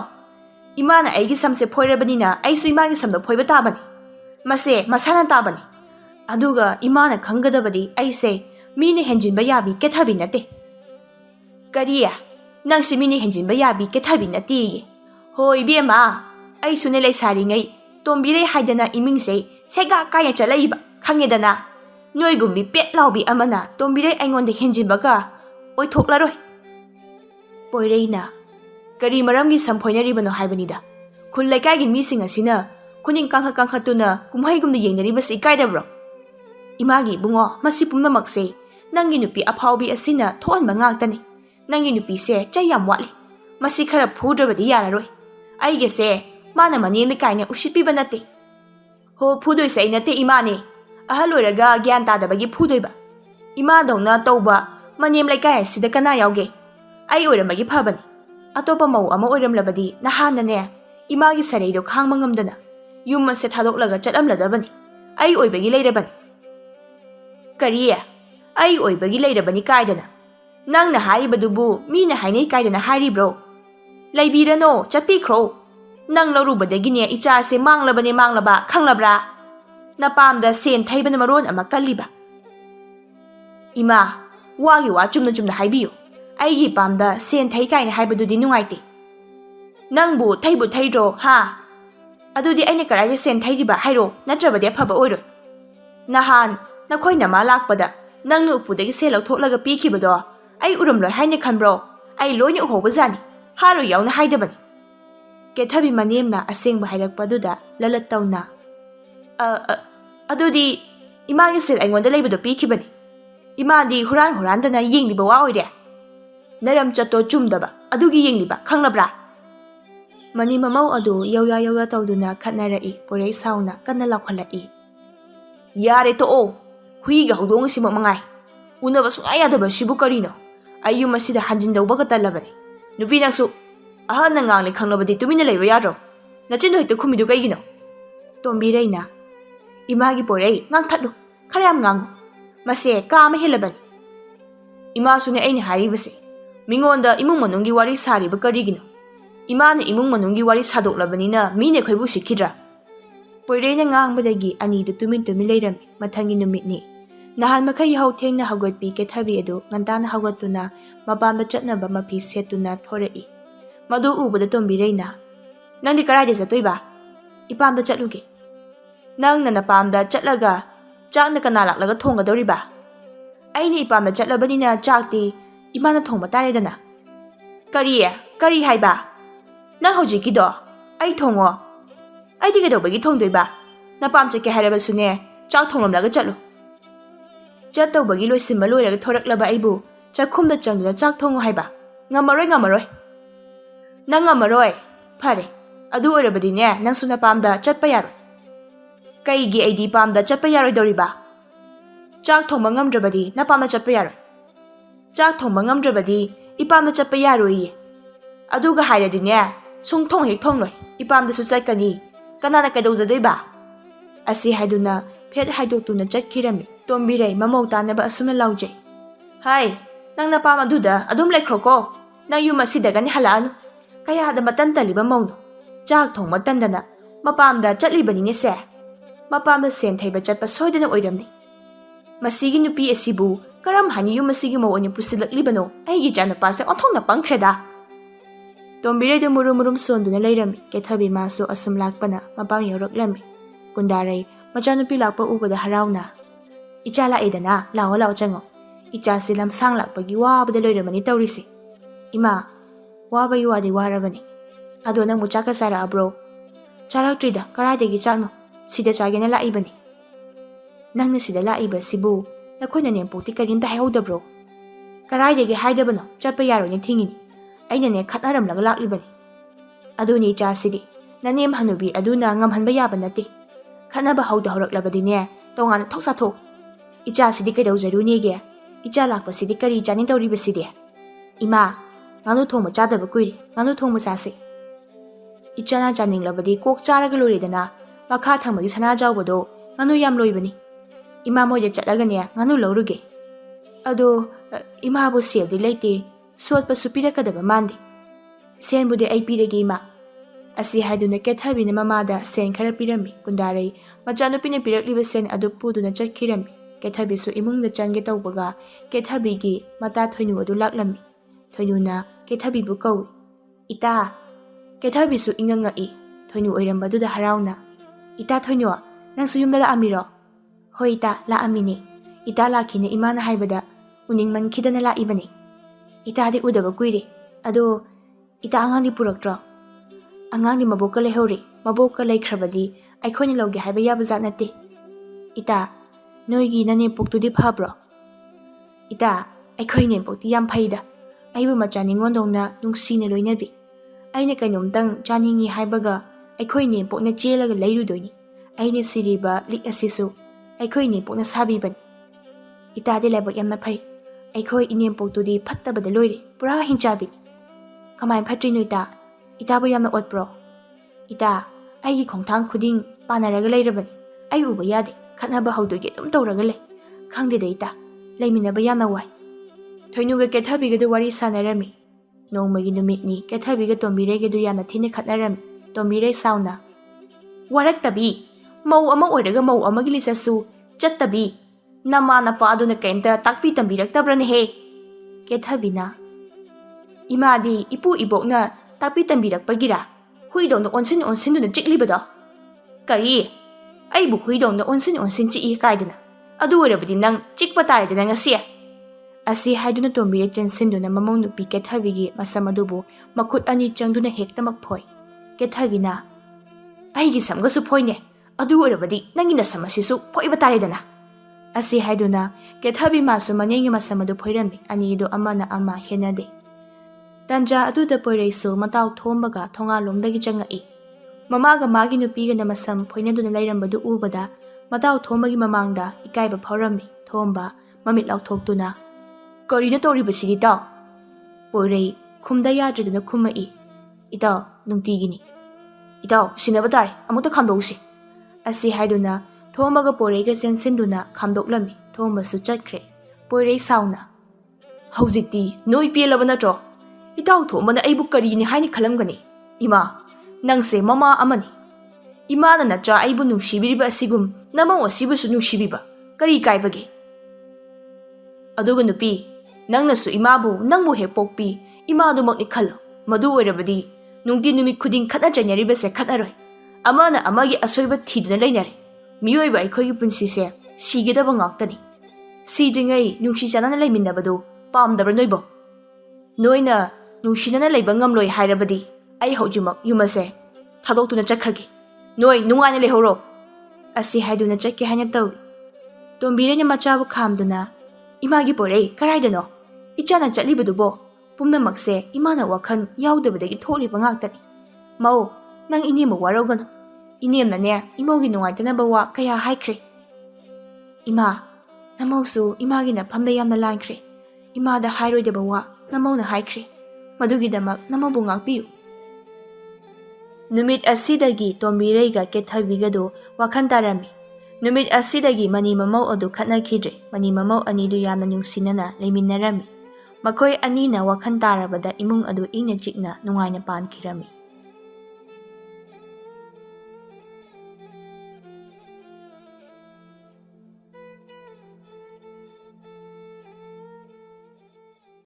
Imana aigi samse phoirabani na aisu imagi samda phoiba tabani. Mase masana tabani. Aduga imana khangadabadi aise mine henjinba yabi kethabi nate. Kariya nangsi mine henjinba yabi kethabi nate. Hoi bema, ai sune lai sari ngai, tombirei haidana imingse, sega kaya chalaiba, khangedana. Noi gumbi pet laubi amana, tombirei aingonde henjinbaga, oi thoklaroi. Poireina, kari maramgi samphoinaribano haibanida. Khun laikagi mising asina, kuning kangkhatuna kumhaigumna yengnaribasi ikaidabro. Imagi bungo, masi pumnamakse, nangi nupi aphaubi asina thoanba ngaktani. Nangi nupi se chayam watli, masi khara phudrabadi yararoi. Aige se mana manemi kaina ushipiba nate. Ho phudoi sai nate imane. Ahaloiraga gyan tadabagi phudoiba. Ima dongna tauba manem laikai sida kana yauge. Ai oiramagi phabani. Atopa mau ama oiramlabadi nahanane imagi sareido khangma ngamdana. Yum ase thadoklaga chatamladabani. Ai oibagi leirabani. Kariya ai oibagi leirabani kaidana. Nangna haribadubu mina hainai kaidana haribro. Laibirano chapikro nang larubadagine icha se manglaba khanglabra napamda sen thaibana maron ama kalliba. Ima wagi wa chumna haibiyo aigi pamda sen thai kaina haibadudi nungaite. Nangbu thaydro ha adudi aina karaida sen thayriba hairo natrabade afaba oiro nahan nakhoi nama lakpada nangnu upudagi se lauthoklaga pikibado ai uramloi haine khanbro ai loina uhobajani haru yauna haidabani Kethabi manemna asengba hairakpaduda lalat tawna adudi imagi sel aingonda leibado pikibani imadi huran dana yengliba wa oire naram chato chumdaba adugi yengliba khanglabra Mani Mamou adu yoga tawduna khatnarai porei sauna kanna laukhalai Yare to o huiga hodong sima mangai unaba sungaya daba shibu karino ayu masida hanjin dawba ka talabani nupi naksu ahana ngang le khanglabadi tumina leiba yadro nachin hoite khumidu kaigino tombi reina imagi porei ngang thatlu kharam ngang mase kama helabani ima sune aini haribase mingonda imung manungi wari sari ba karigino Imana imung manungi wari sadoklabanina mine khoibu sikhidra Poirena ngangbadagi ani du tumin leiram mathangi numitni nahan makhai hau thengna hagotpi Kethabi adu ngantana hagotuna mapamda chatnaba mapi setuna thorai madu ubada tombi reina nangdi karaide jatoiba ipamda chatluge nang nana pamda chatlaga chakna kana laklaga thongadoriba aini ipamda chatlabanina chakti imana thongba taredana kari haiba Nang hojiki-do, ay thongo. Ay di kadawbagi thongdoiba. Napam chake harabasune, chak thonglomlaga chatlo. Chat tawbagi loisimba loiraga thoraklaba aibu, chakhumda changduna chak thongo haiba. Ngamaroi. Nang ngamaroi. Phare. Adu oirabadine, nang su napamda chatpa yaroi. Kaigi aidi pamda chatpa yaroi doriba. Chak thongba ngamdrabadi napamda chatpa yaroi. Chak thongba ngamdrabadi ipamda chatpa yaroi. Aduga hairadine, Sung thong hek thong loi ipamda su chatkani kanana kaidawjadoiba asi haiduna phet haidotuna chatkirami tombirei mamou tanaba asuna laujai hai nang napam aduda adum laikhroko nang yuma sidagani halaanu kaya da matan taliba mauno chak thong matandana mapamda chatlibani ne se mapamda sen thaiba chatpa soidana oiramni masigi nupi asibu karam hani yuma sigi mau oni pusilaklibano aigi chana pase onthong na pangkhreda Tombire de murum sonduna leirami Kethabi maso asam lakpana mapam yoroklami kundarai machanupi lakpa ubada harauna icha la edana lawa chango icha silam sang lakpagi wabada loiramani tawrisi ima waba yuwadi warabani ado nang muchaka sara abro charaktrida karaidagi chakno sida chagena laibani nangna sida laiba sibu nakhona nempokti karimta haidabro karaidagi haidabano chatpa yarone thingini ainane khatnaramlaga laklibani aduni chasidi nanem hanubi aduna ngamhanba yaba nati khatnaba hauda horaklabadine tongan thoksa thok icha sidi kaidawjarunege icha lakpasidi kari chaning tawribasidi ima nganu thongma chadaba kuiri nganu thongma chase ichana chaninglabadi kok charaga loridana makha thangmagi sana jawbado nganu yam loibani ima moide chatlagane nganu lawruge ado ima bo seldi leite Sotpa supirakadaba mandi. Sen bude ay piragi ima. Asi haiduna Kethabi na mamada sen khara pirami kundarai machanupi na pirakliba sen adu puduna chatkirami Kethabi su imungda change tawbaga Kethabi gi mata thoinu adu laklami thoinuna Kethabi bu kawi ita Kethabi su inganga I thoinu oirambaduda harauna ita thoinu nangsu yumda la amiro hoi ita la amini ita lakhine imana haibada uningman khidana la ibani Itadi udaba kuiri ado ita angani puraktra angani maboka lehori maboka laikhrabadi aikhoni loge haiba yaba zanate ita noigi nane poktudi phabro ita aikhoi ne pokti yam phaida aibu machani ngondongna nungsine loinabi aine kainomtang chaningi haibaga aikhoi ne pokna chelaga leirudoini aine siriba lik asisu aikhoi ne pokna sabibani ita de labak yamna phai Aikhoi inempoktudi phattabada loire pura hinchabi kamai phatri noita itabu yamna otpro ita aigi khongthang khuding panaraga leirabani ai uba yade khatnaba haudoge tum tawraga le khangde de ita leiminaba yamna wai thoinuga Kethabi ga wari sanarami nongmagi numitni Kethabi ga tombire ga yamna thine khatnarami tombire sauna waraktabi mau ama oiraga mau amagi lisasu chattabi Nama napa aduna kaimta takpi tambirak tabrane he Kethabina Imadi ipu ibokna ꯇꯥꯛꯄꯤ ꯇꯝꯕꯤꯔꯛꯄꯒꯤꯔꯥ ꯍꯨꯏꯗꯧꯅ ꯑꯣꯟꯁꯤꯟꯗꯨꯅ ꯆꯤꯛꯂꯤꯕꯗꯣ? ꯀꯔꯤ? ꯑꯩꯕꯨ ꯍꯨꯏꯗꯧꯅ ꯑꯣꯟꯁꯤꯟ ꯆꯤꯛꯏ ꯀꯥꯏꯗꯅ? ꯑꯗꯨ ꯑꯣꯏꯔꯕꯗꯤ ꯅꯪ ꯆꯤꯛꯄ ꯇꯥꯔꯦꯗꯅ ꯉꯁꯤ? ꯑꯁꯤ ꯍꯥꯏꯗꯨꯅ ꯇꯣꯝꯕꯤꯔꯩ ꯆꯦꯟꯁꯤꯟꯗꯨꯅ ꯃꯃꯧ ꯅꯨꯄꯤ ꯀꯦꯊꯕꯤꯒꯤ ꯃꯁꯝ ꯑꯗꯨꯕꯨ ꯃꯈꯨꯠ ꯑꯅꯤ ꯆꯪꯗꯨꯅ ꯍꯦꯛꯇꯃꯛ ꯐꯣꯏ꯫ ꯀꯦꯊꯕꯤꯅ "ꯑꯩꯒꯤ ꯁꯝꯒꯁꯨ ꯐꯣꯏꯅꯦ, ꯑꯗꯨ ꯑꯣꯏꯔꯕꯗꯤ ꯅꯪꯒꯤ ꯅꯁꯝ ꯑꯁꯤꯁꯨ ꯐꯣꯏꯕ ꯇꯥꯔꯦꯗꯅ"꯫ ꯑꯁꯤ ꯍꯥꯏꯗꯨꯅ ꯀꯦꯊꯕꯤ ꯃꯥꯁꯨ ꯃꯅꯦꯡꯒꯤ ꯃꯁꯝ ꯑꯗꯨ ꯐꯣꯏꯔꯝꯃꯤ, ꯑꯅꯤꯗꯨ ꯑꯃꯅ ꯑꯃ ꯍꯦꯟꯅꯗꯦ꯫ ꯇꯟꯖꯥ ꯑꯗꯨꯗ ꯄꯣꯏꯔꯩꯁꯨ ꯃꯇꯥꯎ ꯊꯣꯝꯕꯒ ꯊꯣꯡꯒꯥꯜꯂꯣꯝꯗꯒꯤ ꯆꯪꯉꯛꯏ꯫ ꯃꯃꯥꯒ ꯃꯥꯒꯤ ꯅꯨꯄꯤꯒꯅ ꯃꯁꯝ ꯐꯣꯏꯅꯗꯨꯅ ꯂꯩꯔꯝꯕꯗꯨ ꯎꯕꯗ ꯃꯇꯥꯎ ꯊꯣꯝꯕꯒꯤ ꯃꯃꯥꯡꯗ ꯏꯀꯥꯏꯕ ꯐꯥꯎꯔꯝꯃꯤ꯫ ꯊꯣꯝꯕ ꯃꯃꯤꯠ ꯂꯥꯎꯊꯣꯛꯇꯨꯅ "ꯀꯔꯤꯅꯣ ꯇꯧꯔꯤꯕꯁꯤꯗꯤ ꯏꯇꯥꯎ?" ꯄꯣꯏꯔꯩ ꯈꯨꯝꯗ ꯌꯥꯗ꯭ꯔꯗꯨꯅ ꯈꯨꯝꯃꯛꯏ꯫ "ꯏꯇꯥꯎ, ꯅꯨꯡꯇꯤꯒꯤꯅꯤ." "ꯏꯇꯥꯎ, ꯁꯤꯟꯅꯕ ꯇꯥꯔꯦ, ꯑꯃꯨꯛꯇ ꯈꯥꯝꯗꯣꯛꯎꯁꯤ." ꯑꯁꯤ ꯍꯥꯏꯗꯨꯅ ꯊꯣꯝꯕꯒ ꯄꯣꯏꯔꯩꯒ ꯆꯦꯟꯁꯤꯟꯗꯨꯅ ꯈꯥꯝꯗꯣꯛꯂꯝꯃꯤ꯫ ꯊꯣꯝꯕꯁꯨ ꯆꯠꯈ꯭ꯔꯦ꯫ ꯄꯣꯏꯔꯩ ꯁꯥꯎꯅ "ꯍꯧꯖꯤꯛꯇꯤ ꯅꯣꯏ ꯄꯦꯜꯂꯕ ꯅꯠꯇ꯭ꯔꯣ? ꯏꯇꯥꯎ ꯊꯣꯝꯕꯅ ꯑꯩꯕꯨ ꯀꯔꯤꯅꯤ ꯍꯥꯏꯅ ꯈꯜꯂꯝꯒꯅꯤ? ꯏꯃꯥ, ꯅꯪꯁꯦ ꯃꯃꯥ ꯑꯃꯅꯤ. ꯏꯃꯥꯅ ꯅꯆꯥ ꯑꯩꯕꯨ ꯅꯨꯡꯁꯤꯕꯤꯔꯤꯕ ꯑꯁꯤꯒꯨꯝ ꯅꯃꯧ ꯑꯁꯤꯕꯨꯁꯨ ꯅꯨꯡꯁꯤꯕꯤꯕ ꯀꯔꯤ ꯀꯥꯏꯕꯒꯦ? ꯑꯗꯨꯒ ꯅꯨꯄꯤ, ꯅꯪꯅꯁꯨ ꯏꯃꯥꯕꯨ ꯅꯪꯕꯨ ꯍꯦꯛ ꯄꯣꯛꯄꯤ ꯏꯃꯥꯗꯨꯃꯛꯅꯤ ꯈꯜꯂꯣ. ꯃꯗꯨ ꯑꯣꯏꯔꯕꯗꯤ ꯅꯨꯡꯇꯤ ꯅꯨꯃꯤꯠ ꯈꯨꯗꯤꯡ ꯈꯠꯅ ꯆꯩꯅꯔꯤꯕꯁꯦ ꯈꯠꯅꯔꯣꯏ. ꯑꯃꯅ ꯑꯃꯒꯤ ꯑꯁꯣꯏꯕ ꯊꯤꯗꯨꯅ ꯂꯩꯅꯔꯦ. ꯃꯤꯑꯣꯏꯕ ꯑꯩꯈꯣꯏꯒꯤ ꯄꯨꯟꯁꯤꯁꯦ ꯁꯤꯒꯗꯕ ꯉꯥꯛꯇꯅꯤ. ꯁꯤꯗ꯭ꯔꯤꯉꯩ ꯅꯨꯡꯁꯤ ꯆꯥꯟꯅꯅ ꯂꯩꯃꯤꯟꯅꯕꯗꯨ ꯄꯥꯝꯗꯕ꯭ꯔꯥ ꯅꯣꯏꯕꯣ? ꯅꯣꯏꯅ ꯅꯨꯡꯁꯤꯅꯅ ꯂꯩꯕ ꯉꯝꯂꯣꯏ ꯍꯥꯏꯔꯕꯗꯤ ꯑꯩ ꯍꯧꯖꯤꯛꯃꯛ ꯌꯨꯝ ꯑꯁꯦ ꯊꯥꯗꯣꯛꯇꯨꯅ ꯆꯠꯈ꯭ꯔꯒꯦ. ꯅꯣꯏ ꯅꯨꯡꯉꯥꯏꯅ ꯂꯩꯍꯧꯔꯣ." ꯑꯁꯤ ꯍꯥꯏꯗꯨꯅ ꯆꯠꯀꯦ ꯍꯥꯏꯅ ꯇꯧꯏ꯫ ꯇꯣꯝꯕꯤꯔꯩꯅ ꯃꯆꯥꯕꯨ ꯈꯥꯝꯗꯨꯅ "ꯏꯃꯥꯒꯤ ꯄꯣꯏꯔꯩ, ꯀꯔꯥꯏꯗꯅꯣ? ꯏꯆꯥꯅ ꯆꯠꯂꯤꯕꯗꯨꯕꯣ ꯄꯨꯝꯅꯃꯛꯁꯦ ꯏꯃꯥꯅ ꯋꯥꯈꯜ ꯌꯥꯎꯗꯕꯗꯒꯤ ꯊꯣꯛꯂꯤꯕ ꯉꯥꯛꯇꯅꯤ. ꯃꯧ, ꯅꯪ ꯏꯅꯦꯝꯕ ꯋꯥꯔꯧꯒꯅꯨ. ꯏꯅꯦꯝꯅꯅꯦ ꯏꯃꯧꯒꯤ ꯅꯨꯡꯉꯥꯏꯇꯅꯕ ꯋꯥ ꯀꯌꯥ ꯍꯥꯏꯈ꯭ꯔꯦ. ꯏꯃꯥ, ꯅꯃꯧꯁꯨ ꯏꯃꯥꯒꯤ ꯅꯐꯝꯗ ꯌꯥꯝꯅ ꯂꯥꯟꯈ꯭ꯔꯦ. ꯏꯃꯥꯗ ꯍꯥꯏꯔꯣꯏꯗꯕ ꯋꯥ ꯅꯃꯧꯅ ꯍꯥꯏꯈ꯭ꯔꯦ. ꯃꯗꯨꯒꯤꯗꯃꯛ ꯅꯃꯧꯕꯨ ꯉꯥꯛꯄꯤꯌꯨ." ꯅꯨꯃꯤꯠ ꯑꯁꯤꯗꯒꯤ ꯇꯣꯝꯕꯤꯔꯩꯒ ꯀꯦꯊꯕꯤꯒꯗꯨ ꯋꯥꯈꯜ ꯇꯥꯔꯝꯃꯤ꯫ ꯅꯨꯃꯤꯠ ꯑꯁꯤꯗꯒꯤ ꯃꯅꯤ ꯃꯃꯧ ꯑꯗꯨ ꯈꯠꯅꯈꯤꯗ꯭ꯔꯦ꯫ ꯃꯅꯤ ꯃꯃꯧ ꯑꯅꯤꯗꯨ ꯌꯥꯝꯅ ꯅꯨꯡꯁꯤꯅꯅ ꯂꯩꯃꯤꯟꯅꯔꯝꯃꯤ꯫ ꯃꯈꯣꯏ ꯑꯅꯤꯅ ꯋꯥꯈꯜ ꯇꯥꯔꯕꯗ ꯏꯃꯨꯡ ꯑꯗꯨ ꯏꯪꯅ ꯆꯤꯛꯅ ꯅꯨꯡꯉꯥꯏꯅ ꯄꯥꯟꯈꯤꯔꯝꯃꯤ꯫